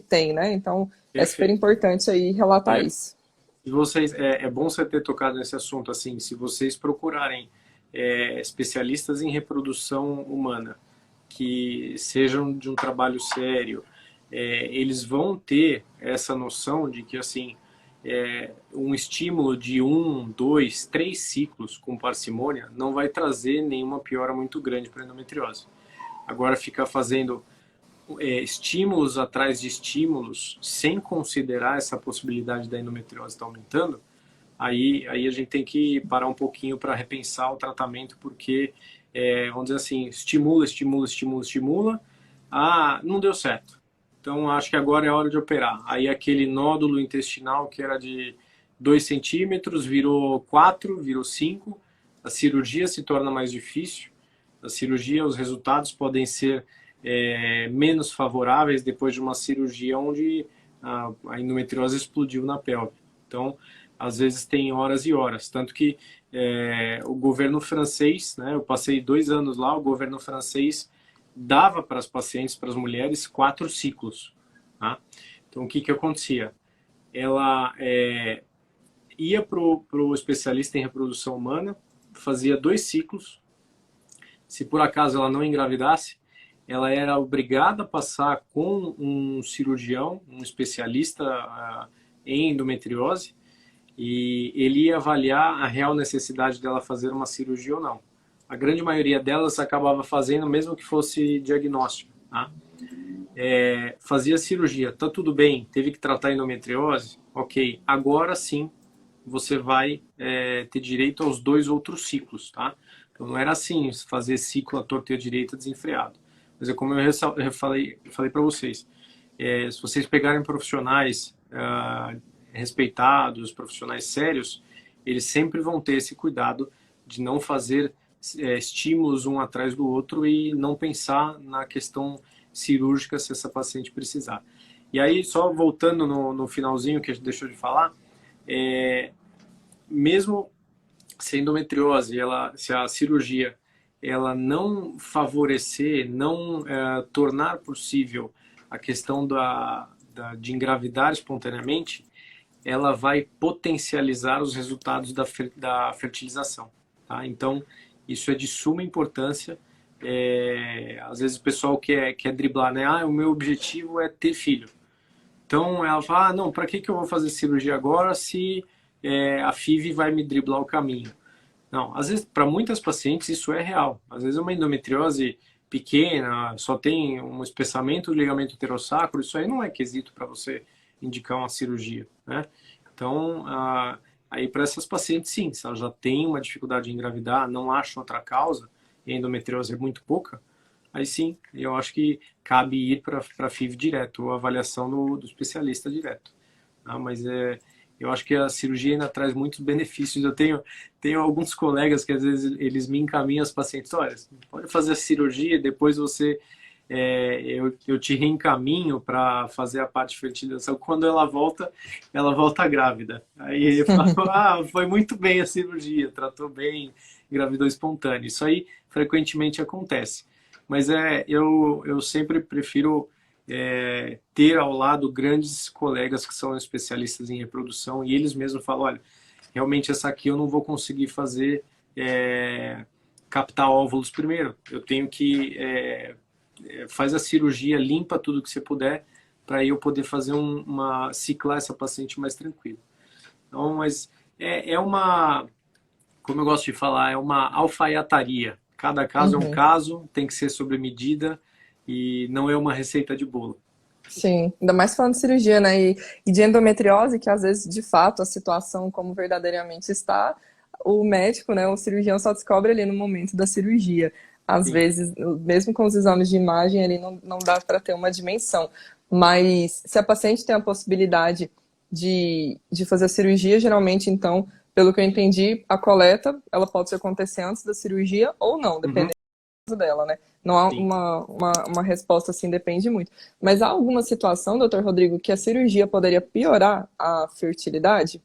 [SPEAKER 1] tem, né? Então, é super
[SPEAKER 2] Perfeito.
[SPEAKER 1] importante aí relatar isso.
[SPEAKER 2] E vocês, é bom você ter tocado nesse assunto, assim, se vocês procurarem especialistas em reprodução humana, que sejam de um trabalho sério, eles vão ter essa noção de que, assim, um estímulo de 1, 2, 3 ciclos com parcimônia não vai trazer nenhuma piora muito grande para a endometriose. Agora, ficar fazendo estímulos atrás de estímulos, sem considerar essa possibilidade da endometriose estar aumentando, aí a gente tem que parar um pouquinho para repensar o tratamento, porque, vamos dizer assim, estimula, não deu certo. Então, acho que agora é hora de operar. Aí aquele nódulo intestinal que era de 2 centímetros virou 4, virou 5, a cirurgia se torna mais difícil, a cirurgia, os resultados podem ser menos favoráveis depois de uma cirurgia onde a endometriose explodiu na pelve. Então, às vezes tem horas e horas. Tanto que o governo francês, né, eu passei 2 anos lá, o governo francês dava para as pacientes, para as mulheres, 4 ciclos. Tá? Então, o que acontecia? Ela ia para o especialista em reprodução humana, fazia 2 ciclos. Se por acaso ela não engravidasse, ela era obrigada a passar com um cirurgião, um especialista em endometriose, e ele ia avaliar a real necessidade dela fazer uma cirurgia ou não. A grande maioria delas acabava fazendo, mesmo que fosse diagnóstico. Tá? Fazia cirurgia, tá tudo bem, teve que tratar a endometriose, ok, agora sim você vai ter direito aos 2 outros ciclos. Tá? Então não era assim, fazer ciclo à torta e à direita desenfreado. Mas é como eu falei para vocês, se vocês pegarem profissionais respeitados, profissionais sérios, eles sempre vão ter esse cuidado de não fazer estímulos um atrás do outro e não pensar na questão cirúrgica se essa paciente precisar. E aí, só voltando no finalzinho que a gente deixou de falar, mesmo se a endometriose, se a cirurgia ela não favorecer, não tornar possível a questão de engravidar espontaneamente, ela vai potencializar os resultados da fertilização. Tá? Então, isso é de suma importância. Às vezes o pessoal quer driblar, né? O meu objetivo é ter filho. Então, ela fala, não, para que eu vou fazer cirurgia agora se a FIV vai me driblar o caminho? Não, às vezes, para muitas pacientes isso é real. Às vezes uma endometriose pequena, só tem um espessamento do ligamento uterossacro, isso aí não é quesito para você indicar uma cirurgia, né? Então, Aí para essas pacientes, sim, se elas já têm uma dificuldade em engravidar, não acham outra causa, e a endometriose é muito pouca, aí sim, eu acho que cabe ir para a FIV direto, ou avaliação do especialista direto. Mas eu acho que a cirurgia ainda traz muitos benefícios. Eu tenho alguns colegas que às vezes eles me encaminham as pacientes, olha, pode fazer a cirurgia, depois eu te reencaminho para fazer a parte de fertilização. Quando ela volta grávida. Aí eu falo, foi muito bem a cirurgia, tratou bem, engravidou espontâneo. Isso aí frequentemente acontece. Mas eu sempre prefiro ter ao lado grandes colegas que são especialistas em reprodução e eles mesmos falam, olha, realmente essa aqui eu não vou conseguir fazer, captar óvulos primeiro. Eu tenho que faz a cirurgia, limpa tudo que você puder para eu poder fazer ciclar essa paciente mais tranquilo. Então, mas como eu gosto de falar, é uma alfaiataria. Cada caso é um caso, tem que ser sobre medida e não é uma receita de bolo.
[SPEAKER 1] Sim, ainda mais falando de cirurgia, né? E de endometriose, que às vezes, de fato, a situação como verdadeiramente está, o médico, né, o cirurgião só descobre ali no momento da cirurgia. Às
[SPEAKER 2] Sim,
[SPEAKER 1] vezes, mesmo com os exames de imagem, ali não dá para ter uma dimensão. Mas se a paciente tem a possibilidade de fazer a cirurgia, geralmente, então, pelo que eu entendi, a coleta, ela pode acontecer antes da cirurgia ou não,
[SPEAKER 2] uhum,
[SPEAKER 1] dependendo dela, né? Não há
[SPEAKER 2] sim,
[SPEAKER 1] uma resposta assim, depende muito. Mas há alguma situação, doutor Rodrigo, que a cirurgia poderia piorar a fertilidade?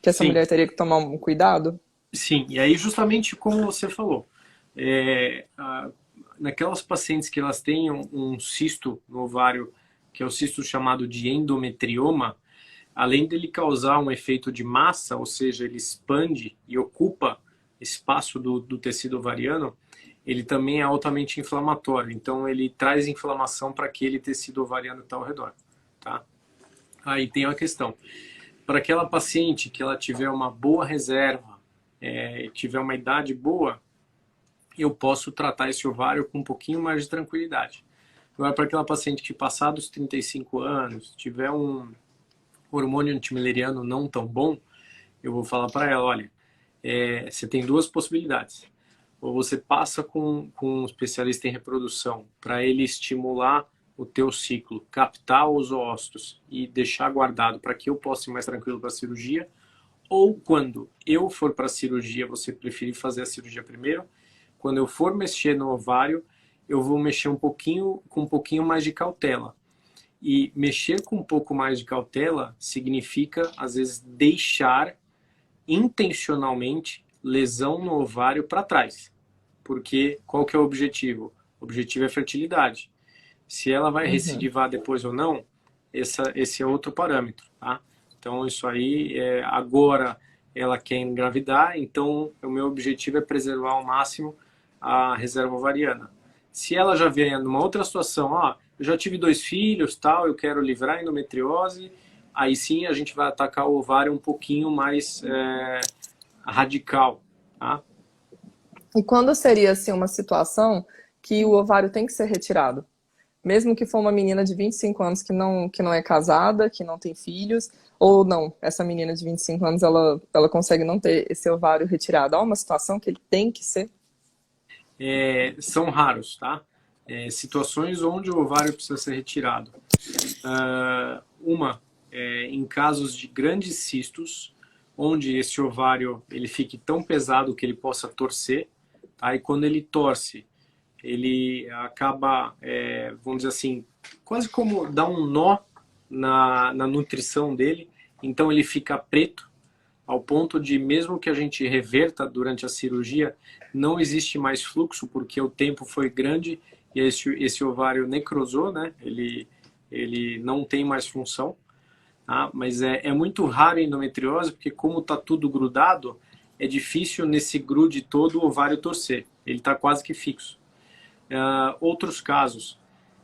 [SPEAKER 1] Que essa
[SPEAKER 2] sim,
[SPEAKER 1] mulher teria que tomar um cuidado?
[SPEAKER 2] sim. E aí, justamente como você falou, naquelas pacientes que elas têm um cisto no ovário, que é o cisto chamado de endometrioma, além dele causar um efeito de massa, ou seja, ele expande e ocupa espaço do tecido ovariano, ele também é altamente inflamatório. Então, ele traz inflamação para aquele tecido ovariano que está ao redor. Tá? Aí tem uma questão. Para aquela paciente que ela tiver uma boa reserva, tiver uma idade boa, eu posso tratar esse ovário com um pouquinho mais de tranquilidade. Agora, para aquela paciente que passar dos 35 anos, tiver um hormônio antimileriano não tão bom, eu vou falar para ela, olha, você tem duas possibilidades. Ou você passa com um especialista em reprodução para ele estimular o teu ciclo, captar os ócitos e deixar guardado para que eu possa ir mais tranquilo para a cirurgia, ou quando eu for para a cirurgia, você preferir fazer a cirurgia primeiro, quando eu for mexer no ovário, eu vou mexer com um pouquinho mais de cautela. E mexer com um pouco mais de cautela significa, às vezes, deixar intencionalmente lesão no ovário para trás. Porque qual que é o objetivo? O objetivo é a fertilidade. Se ela vai
[SPEAKER 1] Uhum.
[SPEAKER 2] recidivar depois ou não, esse é outro parâmetro. Tá? Então, isso aí, agora ela quer engravidar, então o meu objetivo é preservar ao máximo a reserva ovariana. Se ela já vier numa outra situação, eu já tive 2 filhos, tal, eu quero livrar a endometriose, aí sim a gente vai atacar o ovário um pouquinho mais radical, tá?
[SPEAKER 1] E quando seria assim uma situação que o ovário tem que ser retirado? Mesmo que for uma menina de 25 anos que não é casada, que não tem filhos, ou não, essa menina de 25 anos ela consegue não ter esse ovário retirado. Há uma situação que ele tem que ser?
[SPEAKER 2] São raros, tá? Situações onde o ovário precisa ser retirado. Em casos de grandes cistos, onde esse ovário ele fique tão pesado que ele possa torcer, tá? E quando ele torce, ele acaba, vamos dizer assim, quase como dá um nó na nutrição dele, então ele fica preto, ao ponto de, mesmo que a gente reverta durante a cirurgia, não existe mais fluxo, porque o tempo foi grande e esse ovário necrosou, né? Ele não tem mais função. Tá? Mas é muito raro a endometriose, porque como está tudo grudado, é difícil nesse grude todo o ovário torcer. Ele está quase que fixo. Outros casos,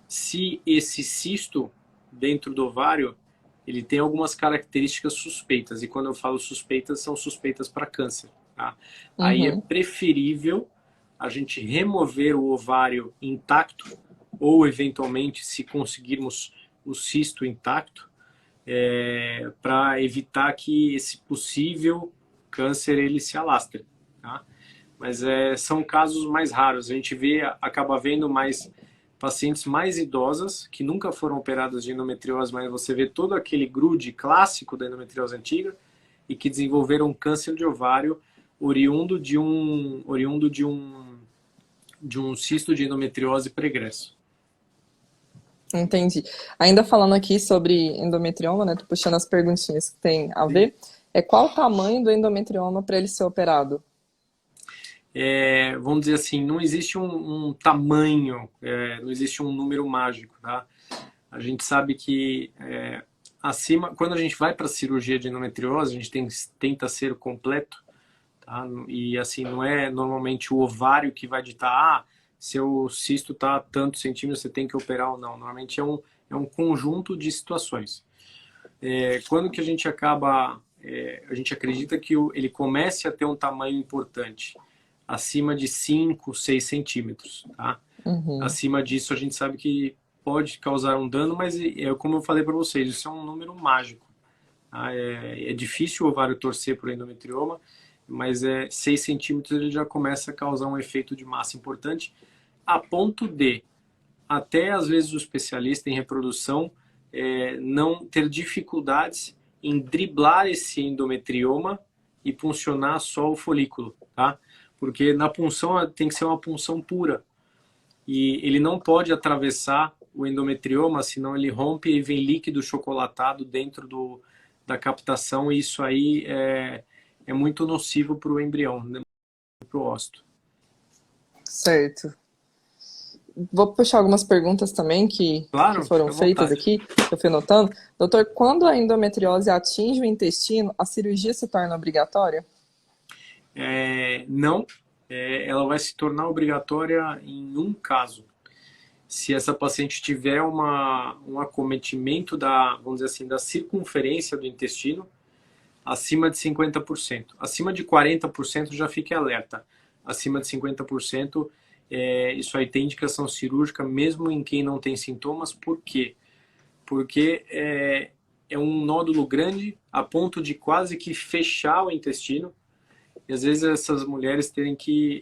[SPEAKER 2] se esse cisto dentro do ovário, ele tem algumas características suspeitas, e quando eu falo suspeitas, são suspeitas para câncer. Tá? Aí é
[SPEAKER 1] Uhum.
[SPEAKER 2] preferível a gente remover o ovário intacto, ou eventualmente, se conseguirmos o cisto intacto, para evitar que esse possível câncer ele se alastre, tá? Mas são casos mais raros. A gente acaba vendo mais pacientes mais idosas que nunca foram operadas de endometriose, mas você vê todo aquele grude clássico da endometriose antiga e que desenvolveram câncer de ovário oriundo de um cisto de endometriose pregresso.
[SPEAKER 1] Entendi. Ainda falando aqui sobre endometrioma, né? Tô puxando as perguntinhas que tem a ver. Qual o tamanho do endometrioma para ele ser operado?
[SPEAKER 2] Vamos dizer assim, não existe um tamanho, não existe um número mágico, tá? A gente sabe que quando a gente vai para a cirurgia de endometriose, a gente tenta ser completo, tá? E assim, não é normalmente o ovário que vai ditar, seu cisto está tantos centímetros, você tem que operar ou não. Normalmente é um conjunto de situações. Quando que a gente a gente acredita que ele comece a ter um tamanho importante, acima de 5, 6 centímetros, tá?
[SPEAKER 1] Uhum.
[SPEAKER 2] Acima disso a gente sabe que pode causar um dano, mas como eu falei para vocês, isso é um número mágico. Tá? É difícil o ovário torcer por endometrioma, mas 6 centímetros ele já começa a causar um efeito de massa importante, a ponto de, até às vezes o especialista em reprodução não ter dificuldades em driblar esse endometrioma e puncionar só o folículo, tá? Porque na punção tem que ser uma punção pura. E ele não pode atravessar o endometrioma, senão ele rompe e vem líquido chocolatado dentro da captação, e isso aí é muito nocivo para o embrião, né? Para o ósito.
[SPEAKER 1] Certo. Vou puxar algumas perguntas também que foram feitas aqui, que eu fui anotando. Doutor, quando a endometriose atinge o intestino, a cirurgia se torna obrigatória?
[SPEAKER 2] Não, ela vai se tornar obrigatória em um caso. Se essa paciente tiver um acometimento vamos dizer assim, da circunferência do intestino acima de 50%. Acima de 40% já fique alerta. Acima de 50%, isso aí tem indicação cirúrgica, mesmo em quem não tem sintomas. Por quê? Porque é um nódulo grande a ponto de quase que fechar o intestino. E às vezes essas mulheres terem que,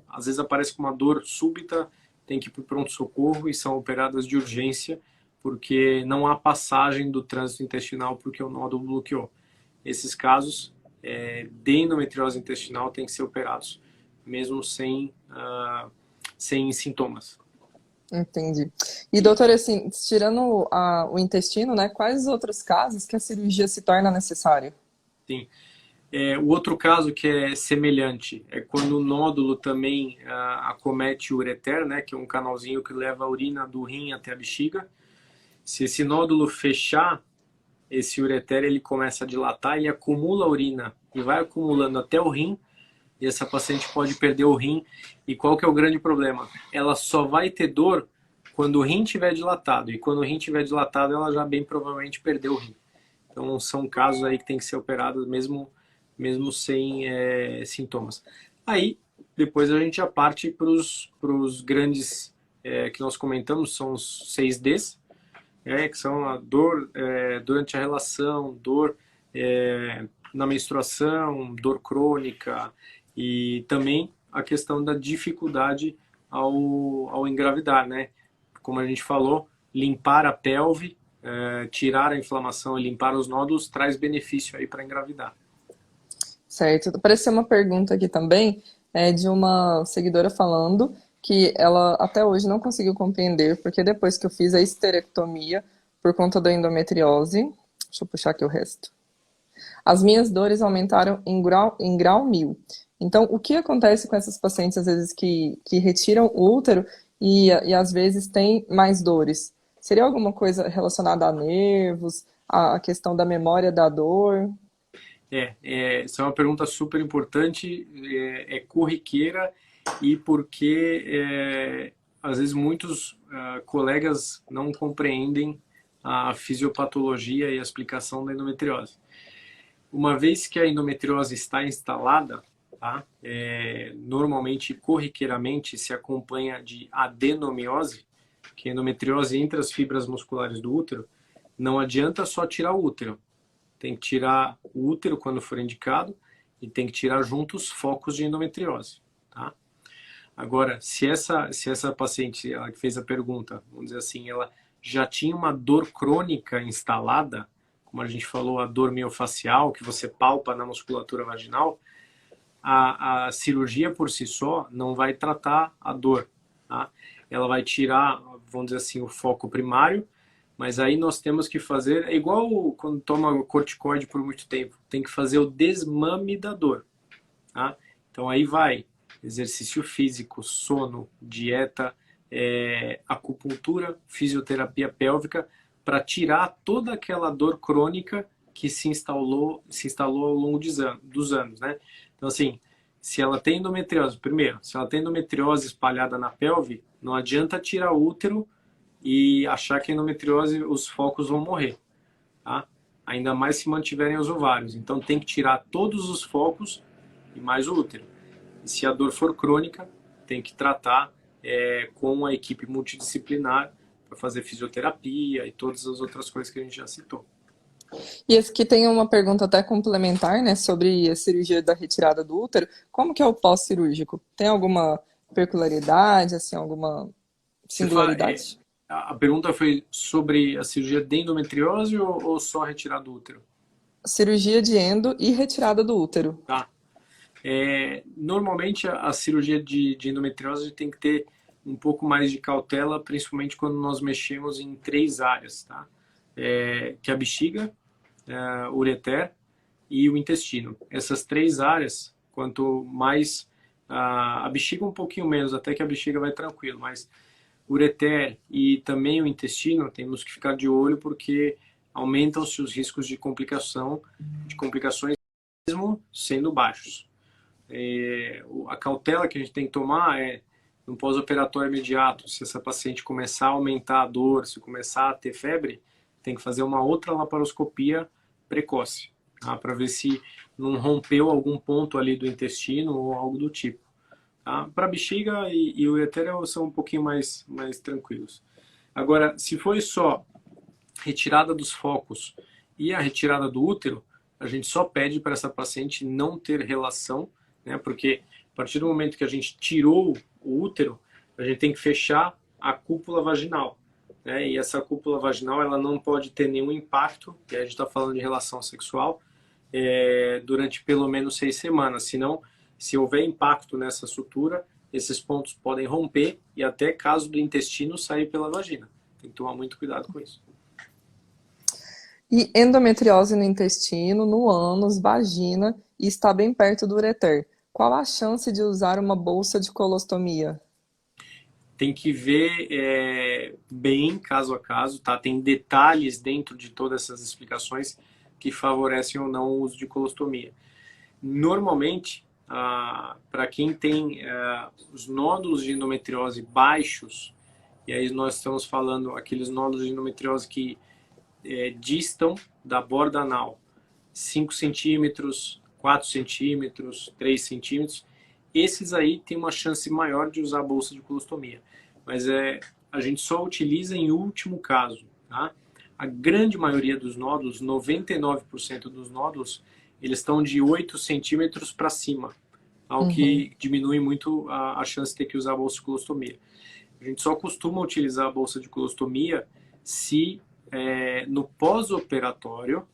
[SPEAKER 2] às vezes aparece com uma dor súbita, tem que ir para o pronto-socorro e são operadas de urgência, porque não há passagem do trânsito intestinal porque o nódulo bloqueou. Esses casos de endometriose intestinal têm que ser operados, mesmo sem sintomas.
[SPEAKER 1] Entendi. E doutor, assim, tirando o intestino, né, quais os outros casos que a cirurgia se torna necessária?
[SPEAKER 2] Sim. O outro caso que é semelhante é quando o nódulo também acomete o ureter, né, que é um canalzinho que leva a urina do rim até a bexiga. Se esse nódulo fechar, esse ureter ele começa a dilatar e acumula a urina e vai acumulando até o rim, e essa paciente pode perder o rim. E qual que é o grande problema? Ela só vai ter dor quando o rim estiver dilatado, e quando o rim estiver dilatado ela já bem provavelmente perdeu o rim. Então são casos aí que tem que ser operados mesmo sem sintomas. Aí, depois a gente já parte para os grandes que nós comentamos, são os 6Ds, que são a dor durante a relação, dor na menstruação, dor crônica, e também a questão da dificuldade ao engravidar, né? Como a gente falou, limpar a pelve, tirar a inflamação e limpar os nódulos traz benefício aí para engravidar.
[SPEAKER 1] Certo. Apareceu uma pergunta aqui também, de uma seguidora falando que ela até hoje não conseguiu compreender porque depois que eu fiz a histerectomia por conta da endometriose, deixa eu puxar aqui o resto, as minhas dores aumentaram em grau 1000. Então, o que acontece com essas pacientes, às vezes, que retiram o útero e às vezes têm mais dores? Seria alguma coisa relacionada a nervos, a questão da memória da dor?
[SPEAKER 2] Essa é uma pergunta super importante, corriqueira, e porque às vezes muitos colegas não compreendem a fisiopatologia e a explicação da endometriose. Uma vez que a endometriose está instalada, tá, normalmente, corriqueiramente, se acompanha de adenomiose, que é a endometriose entre as fibras musculares do útero, não adianta só tirar o útero. Tem que tirar o útero quando for indicado e tem que tirar junto os focos de endometriose, tá? Agora, se essa paciente, ela que fez a pergunta, vamos dizer assim, ela já tinha uma dor crônica instalada, como a gente falou, a dor miofascial, que você palpa na musculatura vaginal, a cirurgia por si só não vai tratar a dor, tá? Ela vai tirar, vamos dizer assim, o foco primário, mas aí nós temos que fazer, é igual quando toma corticoide por muito tempo, tem que fazer o desmame da dor, tá? Então aí vai exercício físico, sono, dieta, acupuntura, fisioterapia pélvica, para tirar toda aquela dor crônica que se instalou ao longo dos anos, né? Então, assim, se ela tem endometriose, primeiro, se ela tem endometriose espalhada na pelve, não adianta tirar o útero e achar que a endometriose, os focos vão morrer, tá? Ainda mais se mantiverem os ovários. Então, tem que tirar todos os focos e mais o útero. E se a dor for crônica, tem que tratar com a equipe multidisciplinar para fazer fisioterapia e todas as outras coisas que a gente já citou.
[SPEAKER 1] E esse aqui tem uma pergunta até complementar, né, sobre a cirurgia da retirada do útero. Como que é o pós-cirúrgico? Tem alguma peculiaridade, assim, alguma
[SPEAKER 2] Você fala,
[SPEAKER 1] singularidade?
[SPEAKER 2] a pergunta foi sobre a cirurgia de endometriose ou só retirada do útero?
[SPEAKER 1] Cirurgia de endo e retirada do útero.
[SPEAKER 2] Tá. Normalmente a cirurgia de endometriose tem que ter um pouco mais de cautela, principalmente quando nós mexemos em 3 áreas, tá? Que é a bexiga, o ureter e o intestino. Essas 3 áreas, quanto mais a bexiga um pouquinho menos, até que a bexiga vai tranquilo, mas o ureter e também o intestino temos que ficar de olho porque aumentam-se os riscos de complicações mesmo sendo baixos. A cautela que a gente tem que tomar é no pós-operatório imediato, se essa paciente começar a aumentar a dor, se começar a ter febre, tem que fazer uma outra laparoscopia precoce, tá? Para ver se não rompeu algum ponto ali do intestino ou algo do tipo. Tá? Para bexiga e ureter são um pouquinho mais tranquilos. Agora, se for só retirada dos focos e a retirada do útero, a gente só pede para essa paciente não ter relação, né? Porque a partir do momento que a gente tirou o útero, a gente tem que fechar a cúpula vaginal, né? E essa cúpula vaginal ela não pode ter nenhum impacto, e a gente está falando de relação sexual, durante pelo menos 6 semanas. Senão, se houver impacto nessa sutura, esses pontos podem romper e até caso do intestino sair pela vagina. Tem que tomar muito cuidado com isso.
[SPEAKER 1] E endometriose no intestino, no ânus, vagina e está bem perto do ureter. Qual a chance de usar uma bolsa de colostomia?
[SPEAKER 2] Tem que ver bem caso a caso, tá? Tem detalhes dentro de todas essas explicações que favorecem ou não o uso de colostomia. Normalmente, para quem tem os nódulos de endometriose baixos, e aí nós estamos falando aqueles nódulos de endometriose que distam da borda anal 5 centímetros, 4 centímetros, 3 centímetros, esses aí tem uma chance maior de usar a bolsa de colostomia. Mas a gente só utiliza em último caso, tá? A grande maioria dos nódulos, 99% dos nódulos, eles estão de 8 centímetros para cima, o que diminui muito a chance de ter que usar a bolsa de colostomia. A gente só costuma utilizar a bolsa de colostomia se no pós-operatório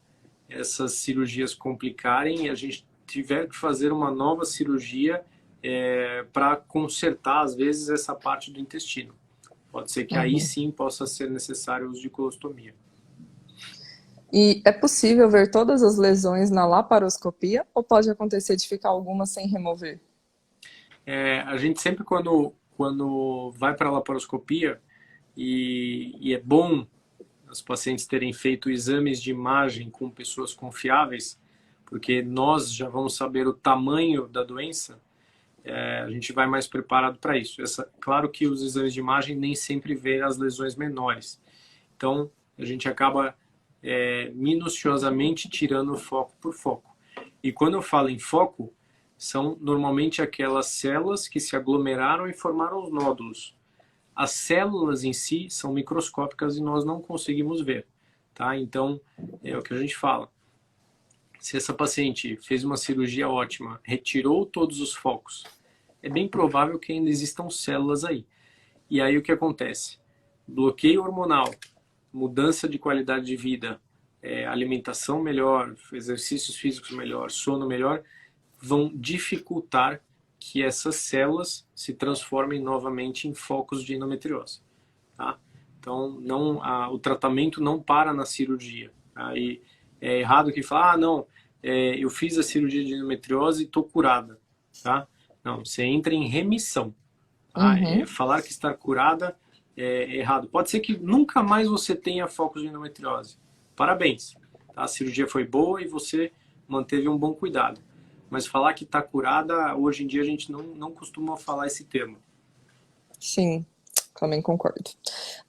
[SPEAKER 2] essas cirurgias complicarem e a gente tiver que fazer uma nova cirurgia para consertar, às vezes, essa parte do intestino. Pode ser que aí sim possa ser necessário o uso de colostomia.
[SPEAKER 1] E é possível ver todas as lesões na laparoscopia ou pode acontecer de ficar alguma sem remover?
[SPEAKER 2] A gente sempre, quando vai para a laparoscopia, e é bom os pacientes terem feito exames de imagem com pessoas confiáveis, porque nós já vamos saber o tamanho da doença, a gente vai mais preparado para isso. Claro que os exames de imagem nem sempre vê as lesões menores. Então, a gente acaba minuciosamente tirando foco por foco. E quando eu falo em foco, são normalmente aquelas células que se aglomeraram e formaram os nódulos. As células em si são microscópicas e nós não conseguimos ver. tá? Então, é o que a gente fala. Se essa paciente fez uma cirurgia ótima, retirou todos os focos, é bem provável que ainda existam células aí. E aí o que acontece? Bloqueio hormonal, mudança de qualidade de vida, alimentação melhor, exercícios físicos melhor, sono melhor, vão dificultar que essas células se transformem novamente em focos de endometriose. Tá? Então, o tratamento não para na cirurgia. Aí é errado que fala, não, eu fiz a cirurgia de endometriose e estou curada. Tá? Não, você entra em remissão. Tá?
[SPEAKER 1] Uhum.
[SPEAKER 2] Falar que está curada é errado. Pode ser que nunca mais você tenha focos de endometriose. Parabéns. Tá? A cirurgia foi boa e você manteve um bom cuidado. Mas falar que está curada, hoje em dia a gente não costuma falar esse termo.
[SPEAKER 1] Sim, também concordo.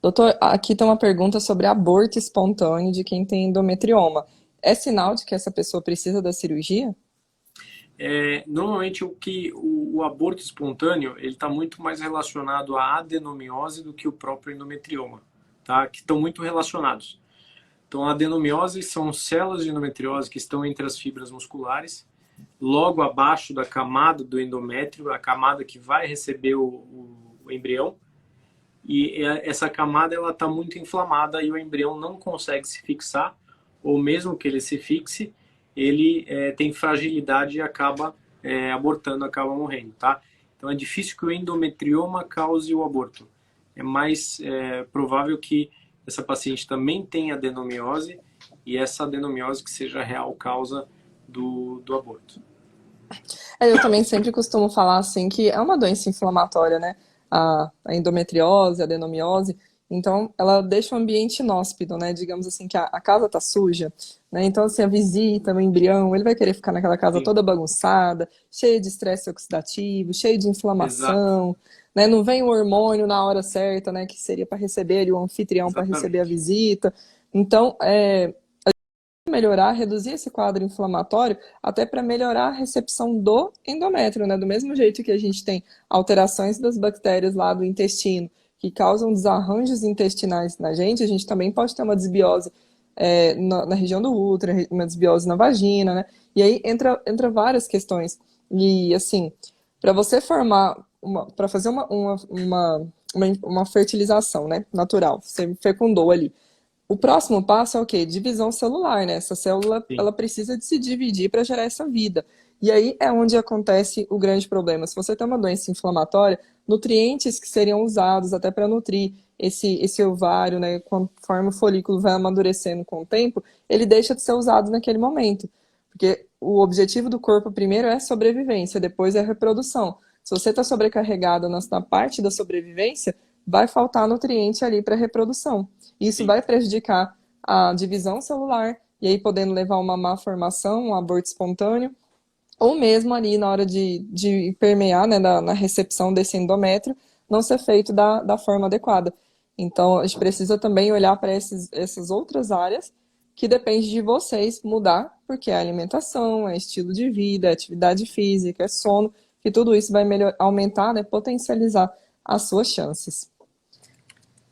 [SPEAKER 1] Doutor, aqui tem uma pergunta sobre aborto espontâneo de quem tem endometrioma. É sinal de que essa pessoa precisa da cirurgia?
[SPEAKER 2] Normalmente o aborto espontâneo ele está muito mais relacionado à adenomiose do que o próprio endometrioma, tá? Que estão muito relacionados. Então, a adenomiose são células de endometriose que estão entre as fibras musculares, logo abaixo da camada do endométrio, a camada que vai receber o embrião, e essa camada ela está muito inflamada e o embrião não consegue se fixar, ou mesmo que ele se fixe, ele tem fragilidade e acaba abortando, acaba morrendo, tá? Então é difícil que o endometrioma cause o aborto. É mais provável que essa paciente também tenha adenomiose e essa adenomiose que seja a real causa do aborto.
[SPEAKER 1] Eu também sempre costumo falar assim que é uma doença inflamatória, né? A endometriose, a adenomiose. Então, ela deixa o ambiente inóspito, né? Digamos assim, que a casa tá suja, né? Então, assim, a visita, o embrião, ele vai querer ficar naquela casa
[SPEAKER 2] Sim,
[SPEAKER 1] toda bagunçada, cheia de estresse oxidativo, cheio de
[SPEAKER 2] exato,
[SPEAKER 1] inflamação, né? Não vem o hormônio na hora certa, né? Que seria para receber ali, o anfitrião para receber a
[SPEAKER 2] exatamente.
[SPEAKER 1] visita. Então, melhorar, reduzir esse quadro inflamatório, até para melhorar a recepção do endométrio, né? Do mesmo jeito que a gente tem alterações das bactérias lá do intestino, que causam desarranjos intestinais na gente, a gente também pode ter uma desbiose na região do útero, uma desbiose na vagina, né? E aí entra várias questões. E assim, para você formar para fazer uma fertilização, né, natural, você fecundou ali. O próximo passo é o quê? Divisão celular, né? Essa célula,
[SPEAKER 2] Sim,
[SPEAKER 1] ela precisa de se dividir para gerar essa vida. E aí é onde acontece o grande problema. Se você tem uma doença inflamatória, nutrientes que seriam usados até para nutrir esse ovário, né, conforme o folículo vai amadurecendo com o tempo, ele deixa de ser usado naquele momento. Porque o objetivo do corpo primeiro é sobrevivência, depois é reprodução. Se você está sobrecarregado na parte da sobrevivência, vai faltar nutriente ali para reprodução. Isso
[SPEAKER 2] sim.
[SPEAKER 1] vai prejudicar a divisão celular, e aí podendo levar a uma má formação, um aborto espontâneo, ou mesmo ali na hora de permear, né, na recepção desse endométrio, não ser feito da forma adequada. Então, a gente precisa também olhar para essas outras áreas que depende de vocês mudar, porque é alimentação, é estilo de vida, é atividade física, é sono, que tudo isso vai aumentar, né, potencializar as suas chances.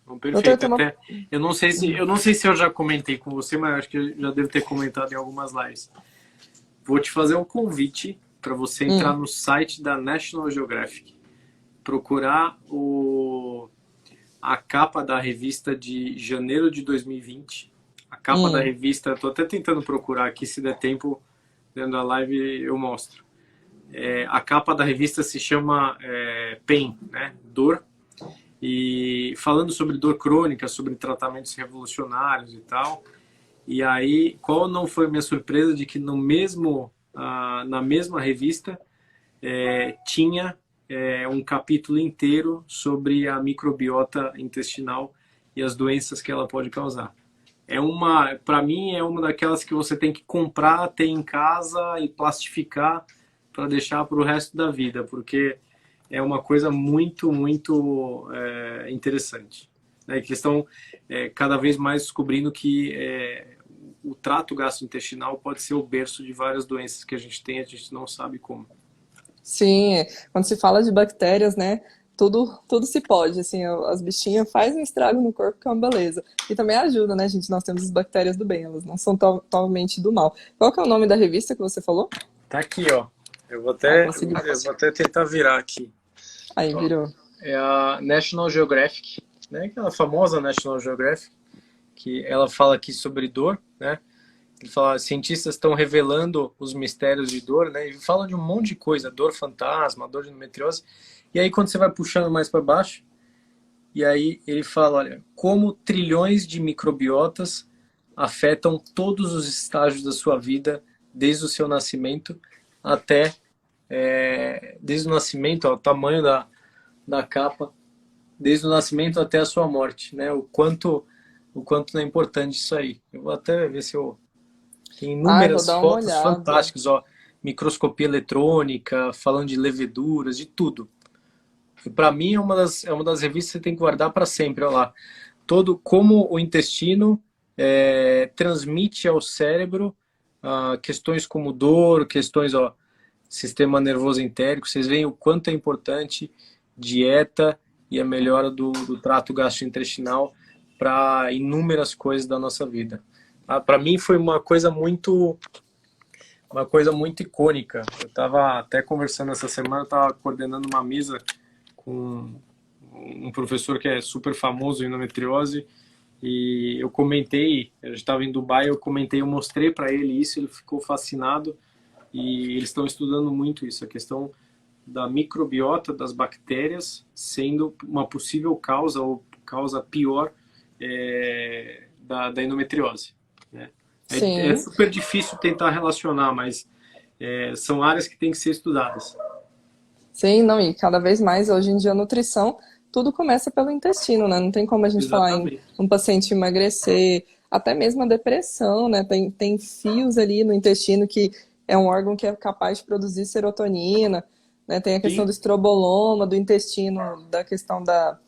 [SPEAKER 2] Bom,
[SPEAKER 1] Doutor,
[SPEAKER 2] perfeito.
[SPEAKER 1] tem uma...
[SPEAKER 2] Até eu não sei se eu já comentei com você, mas acho que eu já devo ter comentado em algumas lives. Vou te fazer um convite para você entrar
[SPEAKER 1] Hum,
[SPEAKER 2] no site da National Geographic, procurar a capa da revista de janeiro de 2020. A capa da
[SPEAKER 1] hum,
[SPEAKER 2] revista, estou até tentando procurar aqui, se der tempo, dentro da live eu mostro. A capa da revista se chama Pain, né? Dor. E falando sobre dor crônica, sobre tratamentos revolucionários e tal. E aí, qual não foi a minha surpresa de que na mesma revista tinha um capítulo inteiro sobre a microbiota intestinal e as doenças que ela pode causar. Para mim, é uma daquelas que você tem que comprar, ter em casa e plastificar para deixar para o resto da vida, porque é uma coisa muito, muito interessante. Né? Que estão cada vez mais descobrindo que o trato gastrointestinal pode ser o berço de várias doenças que a gente tem, a gente não sabe como.
[SPEAKER 1] sim, quando se fala de bactérias, né? tudo se pode, assim, as bichinhas fazem um estrago no corpo que é uma beleza. E também ajuda, né, gente? Nós temos as bactérias do bem, elas não são totalmente do mal. Qual que é o nome da revista que você falou?
[SPEAKER 2] Tá aqui, ó.
[SPEAKER 1] Ah, consegui.
[SPEAKER 2] Eu vou até tentar virar aqui.
[SPEAKER 1] Aí,
[SPEAKER 2] Ó,
[SPEAKER 1] virou.
[SPEAKER 2] é a National Geographic, né? Aquela famosa National Geographic, que ela fala aqui sobre dor, né? Ele fala, cientistas estão revelando os mistérios de dor, né? E falam de um monte de coisa, dor fantasma, dor de endometriose. E aí quando você vai puxando mais para baixo, e aí ele fala, olha, como trilhões de microbiotas afetam todos os estágios da sua vida, desde o seu nascimento até, desde o nascimento, ó, o tamanho da capa, desde o nascimento até a sua morte, né? O quanto é importante isso aí. Eu vou até ver se eu... Tem
[SPEAKER 1] Ai, vou
[SPEAKER 2] inúmeras
[SPEAKER 1] dar uma
[SPEAKER 2] fotos
[SPEAKER 1] olhada.
[SPEAKER 2] fantásticas, ó, microscopia eletrônica, falando de leveduras, de tudo. Para mim é uma das revistas que você tem que guardar para sempre, olha lá. Todo como o intestino transmite ao cérebro questões como dor, questões, ó, sistema nervoso entérico. Vocês veem o quanto é importante dieta e a melhora do trato gastrointestinal para inúmeras coisas da nossa vida. Para mim foi uma coisa muito icônica. Eu estava até conversando essa semana, estava coordenando uma mesa com um professor que é super famoso em endometriose e eu comentei, eu estava em Dubai, eu mostrei para ele isso, ele ficou fascinado e eles estão estudando muito isso, a questão da microbiota das bactérias sendo uma possível causa ou causa pior da endometriose, né? É
[SPEAKER 1] Sim,
[SPEAKER 2] super difícil tentar relacionar, mas são áreas que têm que ser estudadas.
[SPEAKER 1] sim, não, e cada vez mais hoje em dia a nutrição, tudo começa pelo intestino, né? Não tem como a gente falar em
[SPEAKER 2] Exatamente.
[SPEAKER 1] um paciente emagrecer, até mesmo a depressão, né? Tem fios ali no intestino que é um órgão que é capaz de produzir serotonina, né? Tem a questão do
[SPEAKER 2] Sim,
[SPEAKER 1] estroboloma, do intestino, da questão da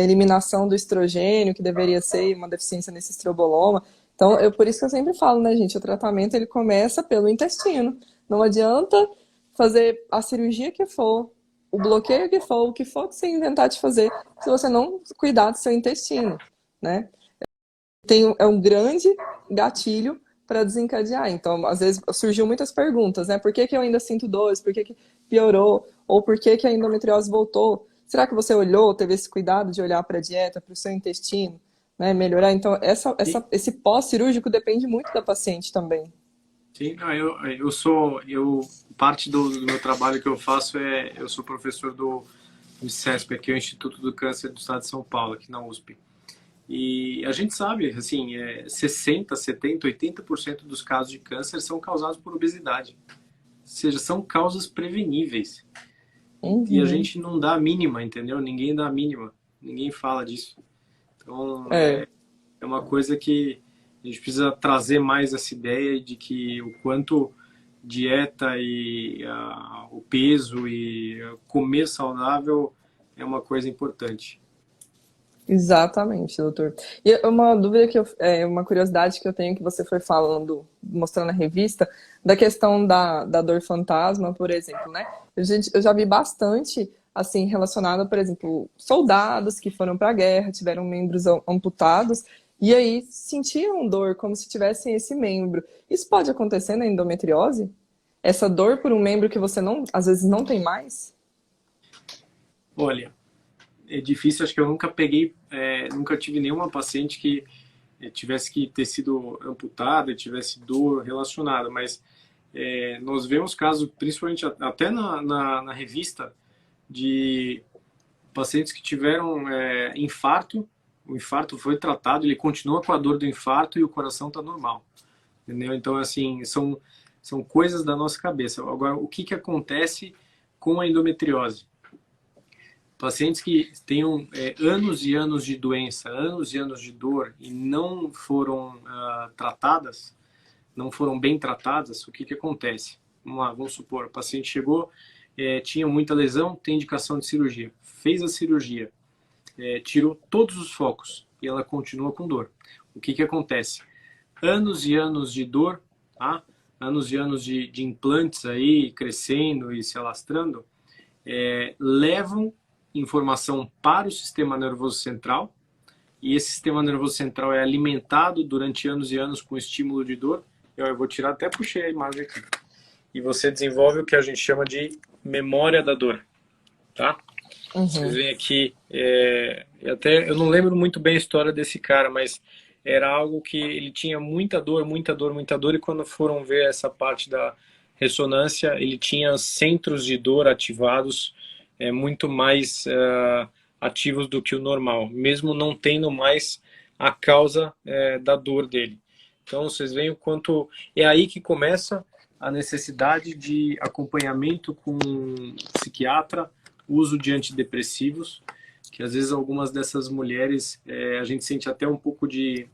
[SPEAKER 1] eliminação do estrogênio, que deveria ser uma deficiência nesse estroboloma. Então, por isso que eu sempre falo, né, gente? O tratamento ele começa pelo intestino. Não adianta fazer a cirurgia que for, o bloqueio que for que você inventar de fazer, se você não cuidar do seu intestino, né? É um grande gatilho para desencadear. Então, às vezes surgiu muitas perguntas, né? Por que que eu ainda sinto dores? Por que que piorou? Ou por que que a endometriose voltou? Será que você olhou, teve esse cuidado de olhar para a dieta, para o seu intestino, né? Melhorar? Então,
[SPEAKER 2] sim,
[SPEAKER 1] esse pós-cirúrgico depende muito da paciente também.
[SPEAKER 2] sim. Não, parte do meu trabalho que eu faço eu sou professor do ICESP, que é o Instituto do Câncer do Estado de São Paulo, aqui na USP. E a gente sabe, assim, 60, 70, 80% dos casos de câncer são causados por obesidade. Ou seja, são causas preveníveis. E a
[SPEAKER 1] Uhum.
[SPEAKER 2] gente não dá a mínima, entendeu? Ninguém dá a mínima. Ninguém fala disso. Então,
[SPEAKER 1] É.
[SPEAKER 2] é uma coisa que a gente precisa trazer mais essa ideia de que o quanto dieta e o peso e comer saudável é uma coisa importante.
[SPEAKER 1] Exatamente, doutor. E uma dúvida uma curiosidade que eu tenho que você foi falando, mostrando na revista, da questão da dor fantasma, por exemplo, né? Eu já vi bastante, assim, relacionado, por exemplo, soldados que foram para a guerra, tiveram membros amputados, e aí sentiam dor como se tivessem esse membro. Isso pode acontecer na endometriose? Essa dor por um membro que você não, às vezes não tem mais?
[SPEAKER 2] Olha, é difícil, acho que eu nunca peguei, nunca tive nenhuma paciente que tivesse que ter sido amputada, tivesse dor relacionada, mas nós vemos casos, principalmente até na revista, de pacientes que tiveram infarto, o infarto foi tratado, ele continua com a dor do infarto e o coração está normal, entendeu? Então, assim, são coisas da nossa cabeça. Agora, o que acontece com a endometriose? Pacientes que tenham anos e anos de doença, anos e anos de dor e não foram tratadas, não foram bem tratadas, o que acontece? Vamos lá, vamos supor, o paciente chegou, tinha muita lesão, tem indicação de cirurgia. Fez a cirurgia, tirou todos os focos e ela continua com dor. O que acontece? Anos e anos de dor, tá? Anos e anos de implantes aí crescendo e se alastrando, levam informação para o sistema nervoso central, e esse sistema nervoso central é alimentado durante anos e anos com estímulo de dor. Eu vou tirar, até puxei a imagem aqui. E você desenvolve o que a gente chama de memória da dor, tá? Vocês veem aqui, até eu não lembro muito bem a história desse cara, mas era algo que ele tinha muita dor, muita dor, muita dor, e quando foram ver essa parte da ressonância, ele tinha centros de dor ativados, muito mais ativos do que o normal, mesmo não tendo mais a causa da dor dele. Então vocês veem o quanto é aí que começa a necessidade de acompanhamento com um psiquiatra, uso de antidepressivos, que às vezes algumas dessas mulheres a gente sente até um pouco de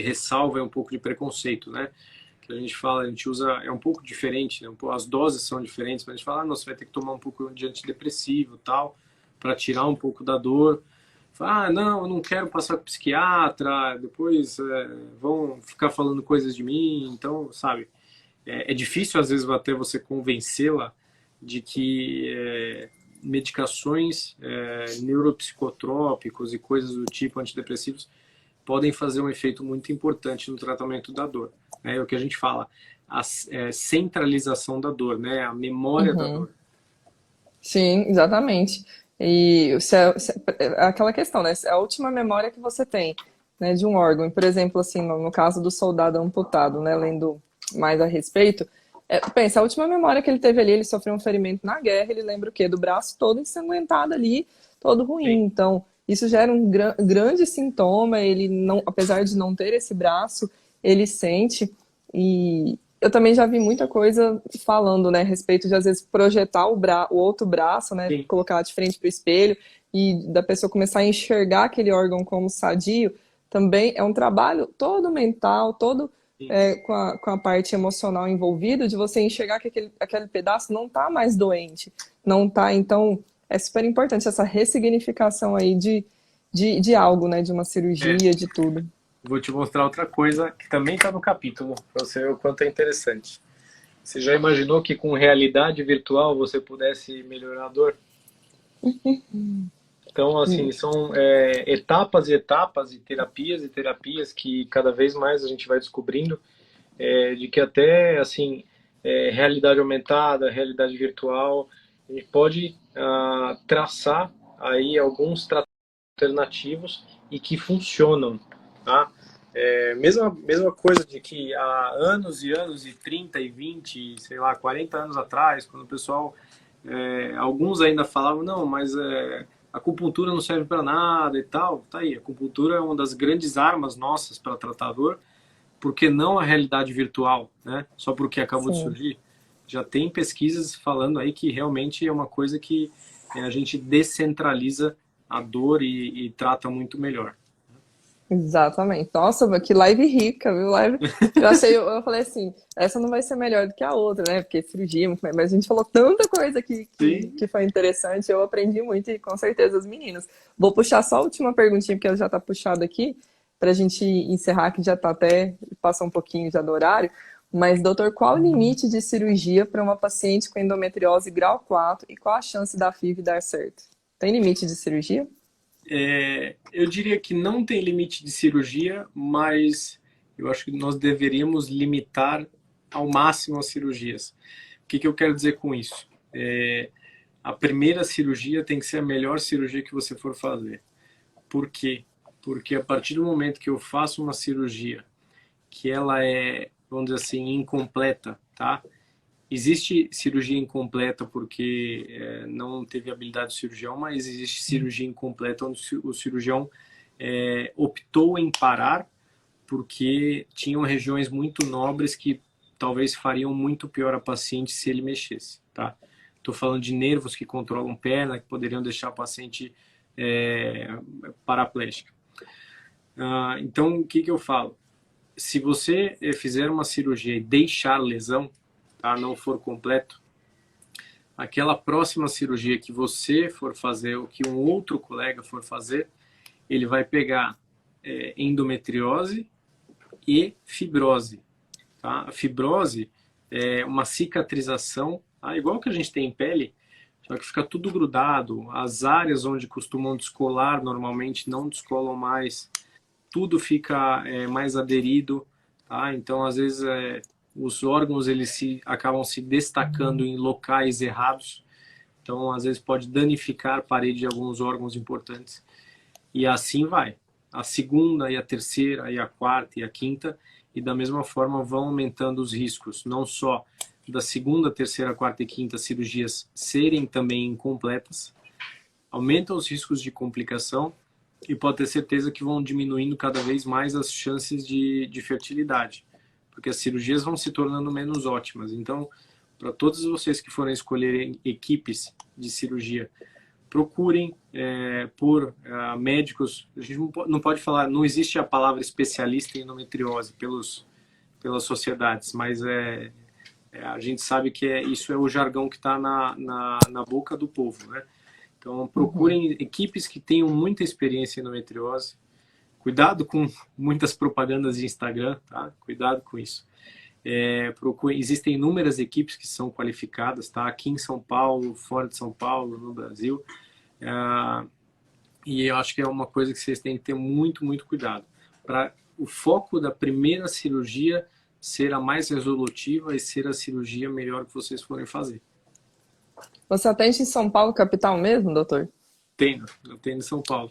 [SPEAKER 2] ressalva, um pouco de preconceito, né? Que a gente fala, a gente usa, é um pouco diferente, né? As doses são diferentes, mas a gente fala, você vai ter que tomar um pouco de antidepressivo, tal, para tirar um pouco da dor. Fala, não, eu não quero passar com psiquiatra, depois vão ficar falando coisas de mim, então, sabe? É difícil às vezes até você convencê-la de que medicações neuropsicotrópicos e coisas do tipo antidepressivos podem fazer um efeito muito importante no tratamento da dor. É o que a gente fala, a centralização da dor, né? A memória da dor.
[SPEAKER 1] Sim, exatamente. E aquela questão, né? É a última memória que você tem, né, de um órgão. Por exemplo, assim, no caso do soldado amputado, né, lendo mais a respeito, pensa, a última memória que ele teve ali, ele sofreu um ferimento na guerra, ele lembra o quê? Do braço todo ensanguentado ali, todo ruim.
[SPEAKER 2] Sim.
[SPEAKER 1] Então, isso gera um grande sintoma, ele não, apesar de não ter esse braço, ele sente. E eu também já vi muita coisa falando, né, a respeito de às vezes projetar o outro braço, né,
[SPEAKER 2] Sim.
[SPEAKER 1] colocar de frente para o espelho e da pessoa começar a enxergar aquele órgão como sadio, também é um trabalho todo mental, todo com a parte emocional envolvida, de você enxergar que aquele pedaço não está mais doente, não está, então é super importante essa ressignificação aí de algo, né, de uma cirurgia, de tudo.
[SPEAKER 2] Vou te mostrar outra coisa que também está no capítulo, para você ver o quanto é interessante. Você já imaginou que com realidade virtual você pudesse melhorar a dor? Então, assim, são etapas e etapas e terapias que cada vez mais a gente vai descobrindo, de que até, assim, realidade aumentada, realidade virtual, a gente pode traçar aí alguns tratamentos alternativos e que funcionam, tá? Mesma coisa de que há anos e anos, e 30 e 20, sei lá, 40 anos atrás, quando o pessoal, alguns ainda falavam, não, mas a acupuntura não serve para nada e tal, tá aí, a acupuntura é uma das grandes armas nossas para tratar a dor, porque não a realidade virtual, né? Só porque acabou de surgir. Já tem pesquisas falando aí que realmente é uma coisa que a gente descentraliza a dor e trata muito melhor.
[SPEAKER 1] Exatamente. Nossa, que live rica, viu? Eu falei assim, essa não vai ser melhor do que a outra, né? Porque cirurgia, mas a gente falou tanta coisa que foi interessante, eu aprendi muito e com certeza as meninas. Vou puxar só a última perguntinha, porque ela já tá puxada aqui, pra gente encerrar, que já tá até, passou um pouquinho já do horário. Mas, doutor, qual o limite de cirurgia para uma paciente com endometriose grau 4 e qual a chance da FIV dar certo? Tem limite de cirurgia?
[SPEAKER 2] Eu diria que não tem limite de cirurgia, mas eu acho que nós deveríamos limitar ao máximo as cirurgias. O que eu quero dizer com isso? A primeira cirurgia tem que ser a melhor cirurgia que você for fazer. Por quê? Porque a partir do momento que eu faço uma cirurgia que ela é, vamos dizer assim, incompleta, tá? Existe cirurgia incompleta porque não teve habilidade do cirurgião, mas existe cirurgia incompleta onde o cirurgião optou em parar porque tinham regiões muito nobres que talvez fariam muito pior a paciente se ele mexesse, tá? Estou falando de nervos que controlam perna, que poderiam deixar a paciente paraplégica. Então, o que eu falo? Se você fizer uma cirurgia e deixar lesão, tá, não for completo, aquela próxima cirurgia que você for fazer ou que um outro colega for fazer, ele vai pegar endometriose e fibrose. Tá? A fibrose é uma cicatrização, igual que a gente tem em pele, só que fica tudo grudado. As áreas onde costumam descolar normalmente não descolam mais, tudo fica mais aderido, tá? Então, às vezes, os órgãos eles acabam se destacando em locais errados. Então, às vezes, pode danificar a parede de alguns órgãos importantes. E assim vai. A segunda e a terceira e a quarta e a quinta, e da mesma forma vão aumentando os riscos, não só da segunda, terceira, quarta e quinta cirurgias serem também incompletas, aumentam os riscos de complicação e pode ter certeza que vão diminuindo cada vez mais as chances de fertilidade, porque as cirurgias vão se tornando menos ótimas. Então, para todos vocês que forem escolherem equipes de cirurgia, procurem por médicos. A gente não pode falar, não existe a palavra especialista em endometriose pelas sociedades, mas a gente sabe que isso é o jargão que está na boca do povo, né? Então, procurem equipes que tenham muita experiência em endometriose. Cuidado com muitas propagandas de Instagram, tá? Cuidado com isso. Existem inúmeras equipes que são qualificadas, tá? Aqui em São Paulo, fora de São Paulo, no Brasil. E eu acho que é uma coisa que vocês têm que ter muito, muito cuidado. Para o foco da primeira cirurgia ser a mais resolutiva e ser a cirurgia melhor que vocês forem fazer.
[SPEAKER 1] Você atende em São Paulo, capital mesmo, doutor?
[SPEAKER 2] Eu tenho em São Paulo.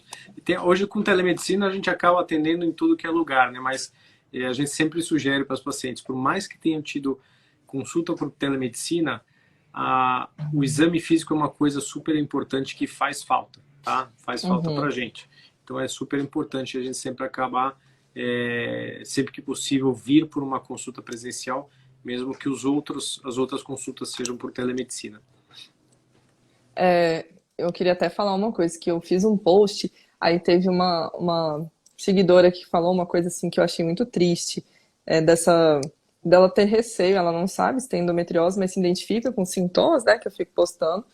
[SPEAKER 2] Hoje, com telemedicina, a gente acaba atendendo em tudo que é lugar, né? Mas a gente sempre sugere para os pacientes, por mais que tenham tido consulta por telemedicina, o exame físico é uma coisa super importante que faz falta, tá? Faz falta para a gente. Então, é super importante a gente sempre acabar, sempre que possível, vir por uma consulta presencial, mesmo que as outras consultas sejam por telemedicina.
[SPEAKER 1] Eu queria até falar uma coisa, que eu fiz um post, aí teve uma seguidora que falou uma coisa assim que eu achei muito triste, dela ter receio, ela não sabe se tem endometriose, mas se identifica com sintomas, né, que eu fico postando,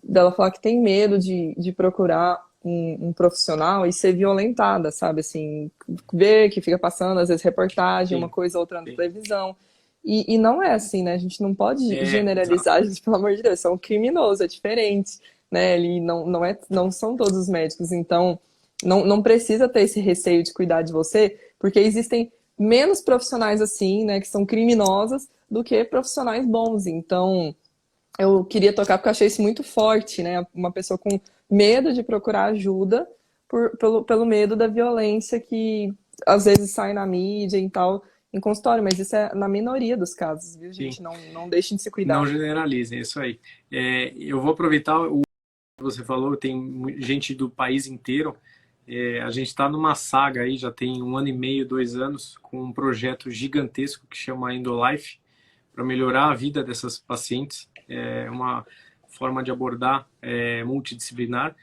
[SPEAKER 1] dela falar que tem medo de procurar um profissional e ser violentada, sabe, assim, ver que fica passando, às vezes, reportagem, uma coisa ou outra na televisão. E não é assim, né? A gente não pode generalizar, gente, pelo amor de Deus, é um criminoso, é diferente, né? Ele não são todos os médicos, então não precisa ter esse receio de cuidar de você, porque existem menos profissionais assim, né, que são criminosas, do que profissionais bons. Então, eu queria tocar porque eu achei isso muito forte, né? Uma pessoa com medo de procurar ajuda pelo medo da violência que às vezes sai na mídia e tal, em consultório, mas isso é na minoria dos casos, viu, gente? Não deixem de se cuidar.
[SPEAKER 2] Não generalizem, é isso aí. Eu vou aproveitar o que você falou, tem gente do país inteiro. A gente está numa saga aí, já tem 1 ano e meio, 2 anos, com um projeto gigantesco que chama EndoLife, para melhorar a vida dessas pacientes. É uma forma de abordar multidisciplinar.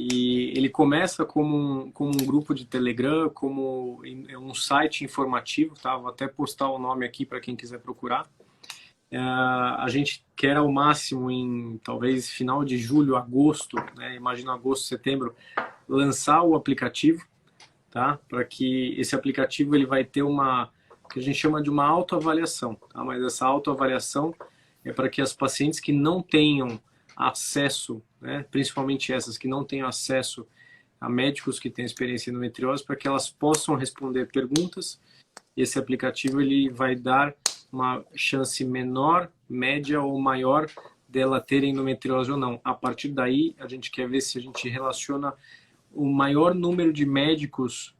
[SPEAKER 2] E ele começa como um grupo de Telegram, como um site informativo, tá? Vou até postar o nome aqui para quem quiser procurar. A gente quer ao máximo em talvez final de julho, agosto, né? Imagino agosto, setembro, lançar o aplicativo, tá? Para que esse aplicativo ele vai ter que a gente chama de uma autoavaliação, tá? Mas essa autoavaliação é para que as pacientes que não tenham acesso, né, principalmente essas que não têm acesso a médicos que têm experiência em endometriose, para que elas possam responder perguntas. Esse aplicativo ele vai dar uma chance menor, média ou maior dela ter endometriose ou não. A partir daí, a gente quer ver se a gente relaciona o maior número de médicos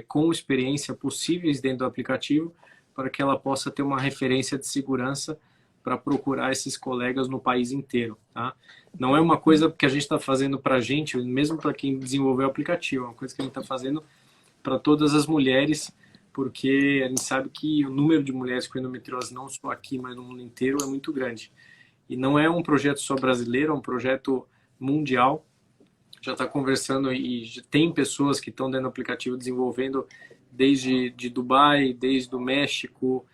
[SPEAKER 2] com experiência possíveis dentro do aplicativo, para que ela possa ter uma referência de segurança para procurar esses colegas no país inteiro, tá? Não é uma coisa que a gente está fazendo para a gente, mesmo para quem desenvolveu o aplicativo, é uma coisa que a gente está fazendo para todas as mulheres, porque a gente sabe que o número de mulheres com endometriose, não só aqui, mas no mundo inteiro, é muito grande. E não é um projeto só brasileiro, é um projeto mundial. Já está conversando e tem pessoas que estão dentro do aplicativo desenvolvendo desde de Dubai, desde o México,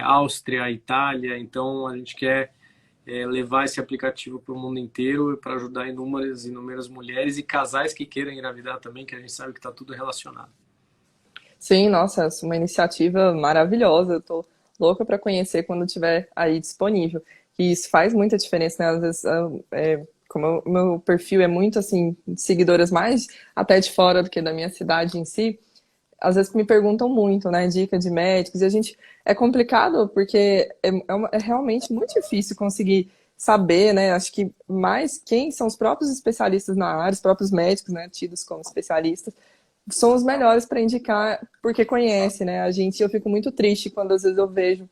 [SPEAKER 2] Áustria, Itália. Então a gente quer levar esse aplicativo para o mundo inteiro para ajudar inúmeras mulheres e casais que queiram engravidar também, que a gente sabe que está tudo relacionado.
[SPEAKER 1] Sim, nossa, essa é uma iniciativa maravilhosa. Eu tô louca para conhecer quando tiver aí disponível. que isso faz muita diferença, né? Às vezes, como o meu perfil é muito, assim, de seguidoras mais até de fora do que da minha cidade em si, às vezes me perguntam muito, né, dica de médicos, e a gente, é complicado porque é realmente muito difícil conseguir saber, né, acho que mais quem são os próprios especialistas na área, os próprios médicos, né, tidos como especialistas, são os melhores para indicar porque conhece, né, eu fico muito triste quando às vezes eu vejo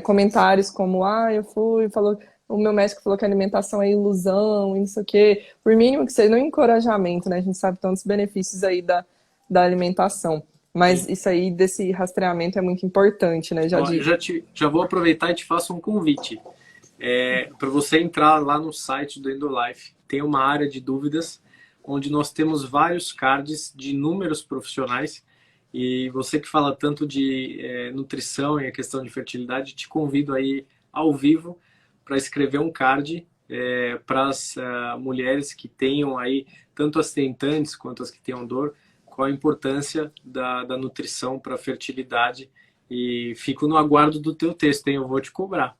[SPEAKER 1] comentários como, eu fui, falou, o meu médico falou que a alimentação é ilusão e não sei o quê. Por mínimo que seja, não encorajamento, né? A gente sabe tantos benefícios aí da alimentação. Mas
[SPEAKER 2] Sim.
[SPEAKER 1] isso aí, desse rastreamento é muito importante, né?
[SPEAKER 2] Ó, já vou aproveitar e te faço um convite. Para você entrar lá no site do Endolife, tem uma área de dúvidas, onde nós temos vários cards de inúmeros profissionais. E você que fala tanto de nutrição e a questão de fertilidade, te convido aí ao vivo para escrever um card para as mulheres que tenham aí, tanto as tentantes quanto as que tenham dor, qual a importância da nutrição para a fertilidade. E fico no aguardo do teu texto, hein? Eu vou te cobrar.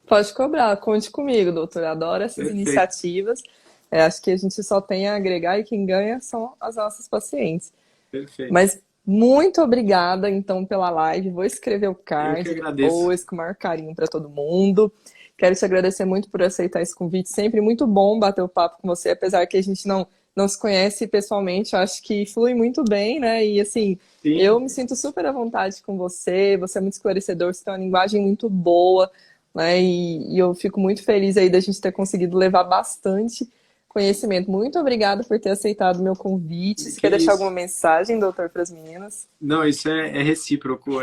[SPEAKER 1] Pode cobrar, conte comigo, doutor. Adoro essas
[SPEAKER 2] Perfeito,
[SPEAKER 1] iniciativas. Acho que a gente só tem a agregar e quem ganha são as nossas pacientes.
[SPEAKER 2] perfeito.
[SPEAKER 1] Mas muito obrigada, então, pela live. Vou escrever o
[SPEAKER 2] Eu que
[SPEAKER 1] card
[SPEAKER 2] agradeço.
[SPEAKER 1] depois, com o maior carinho para todo mundo. Quero te agradecer muito por aceitar esse convite. Sempre muito bom bater o papo com você, apesar que a gente não se conhece pessoalmente. Eu acho que flui muito bem, né? E, assim,
[SPEAKER 2] Sim,
[SPEAKER 1] eu me sinto super à vontade com você. Você é muito esclarecedor, você tem uma linguagem muito boa, né? E eu fico muito feliz aí da gente ter conseguido levar bastante conhecimento. Muito obrigada por ter aceitado o meu convite. Você
[SPEAKER 2] que
[SPEAKER 1] quer deixar alguma
[SPEAKER 2] isso.
[SPEAKER 1] mensagem, doutor, para as meninas?
[SPEAKER 2] Não, isso é recíproco.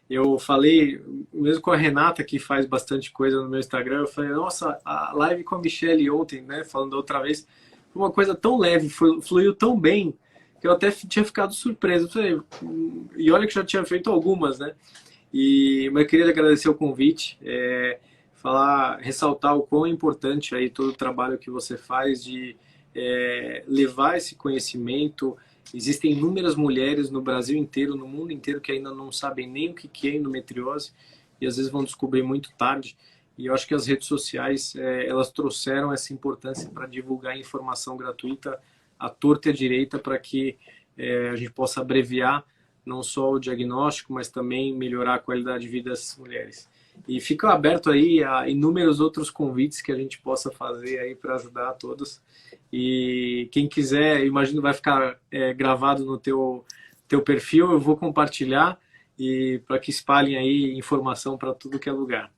[SPEAKER 2] Eu falei, mesmo com a Renata, que faz bastante coisa no meu Instagram, eu falei, nossa, a live com a Michelle ontem, né, falando da outra vez, foi uma coisa tão leve, fluiu tão bem, que eu até tinha ficado surpreso. Eu falei, e olha que já tinha feito algumas, né? Mas eu queria agradecer o convite, ressaltar o quão importante aí todo o trabalho que você faz de levar esse conhecimento. Existem inúmeras mulheres no Brasil inteiro, no mundo inteiro, que ainda não sabem nem o que é endometriose e às vezes vão descobrir muito tarde. E eu acho que as redes sociais, elas trouxeram essa importância para divulgar informação gratuita à torta e à direita para que a gente possa abreviar não só o diagnóstico, mas também melhorar a qualidade de vida dessas mulheres. E fica aberto aí a inúmeros outros convites que a gente possa fazer aí para ajudar a todos. E quem quiser, imagino vai ficar gravado no teu perfil, eu vou compartilhar e para que espalhem aí informação para tudo que é lugar.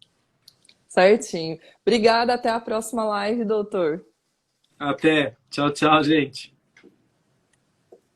[SPEAKER 1] Certinho. Obrigada, até a próxima live, doutor.
[SPEAKER 2] Até. Tchau, tchau, gente.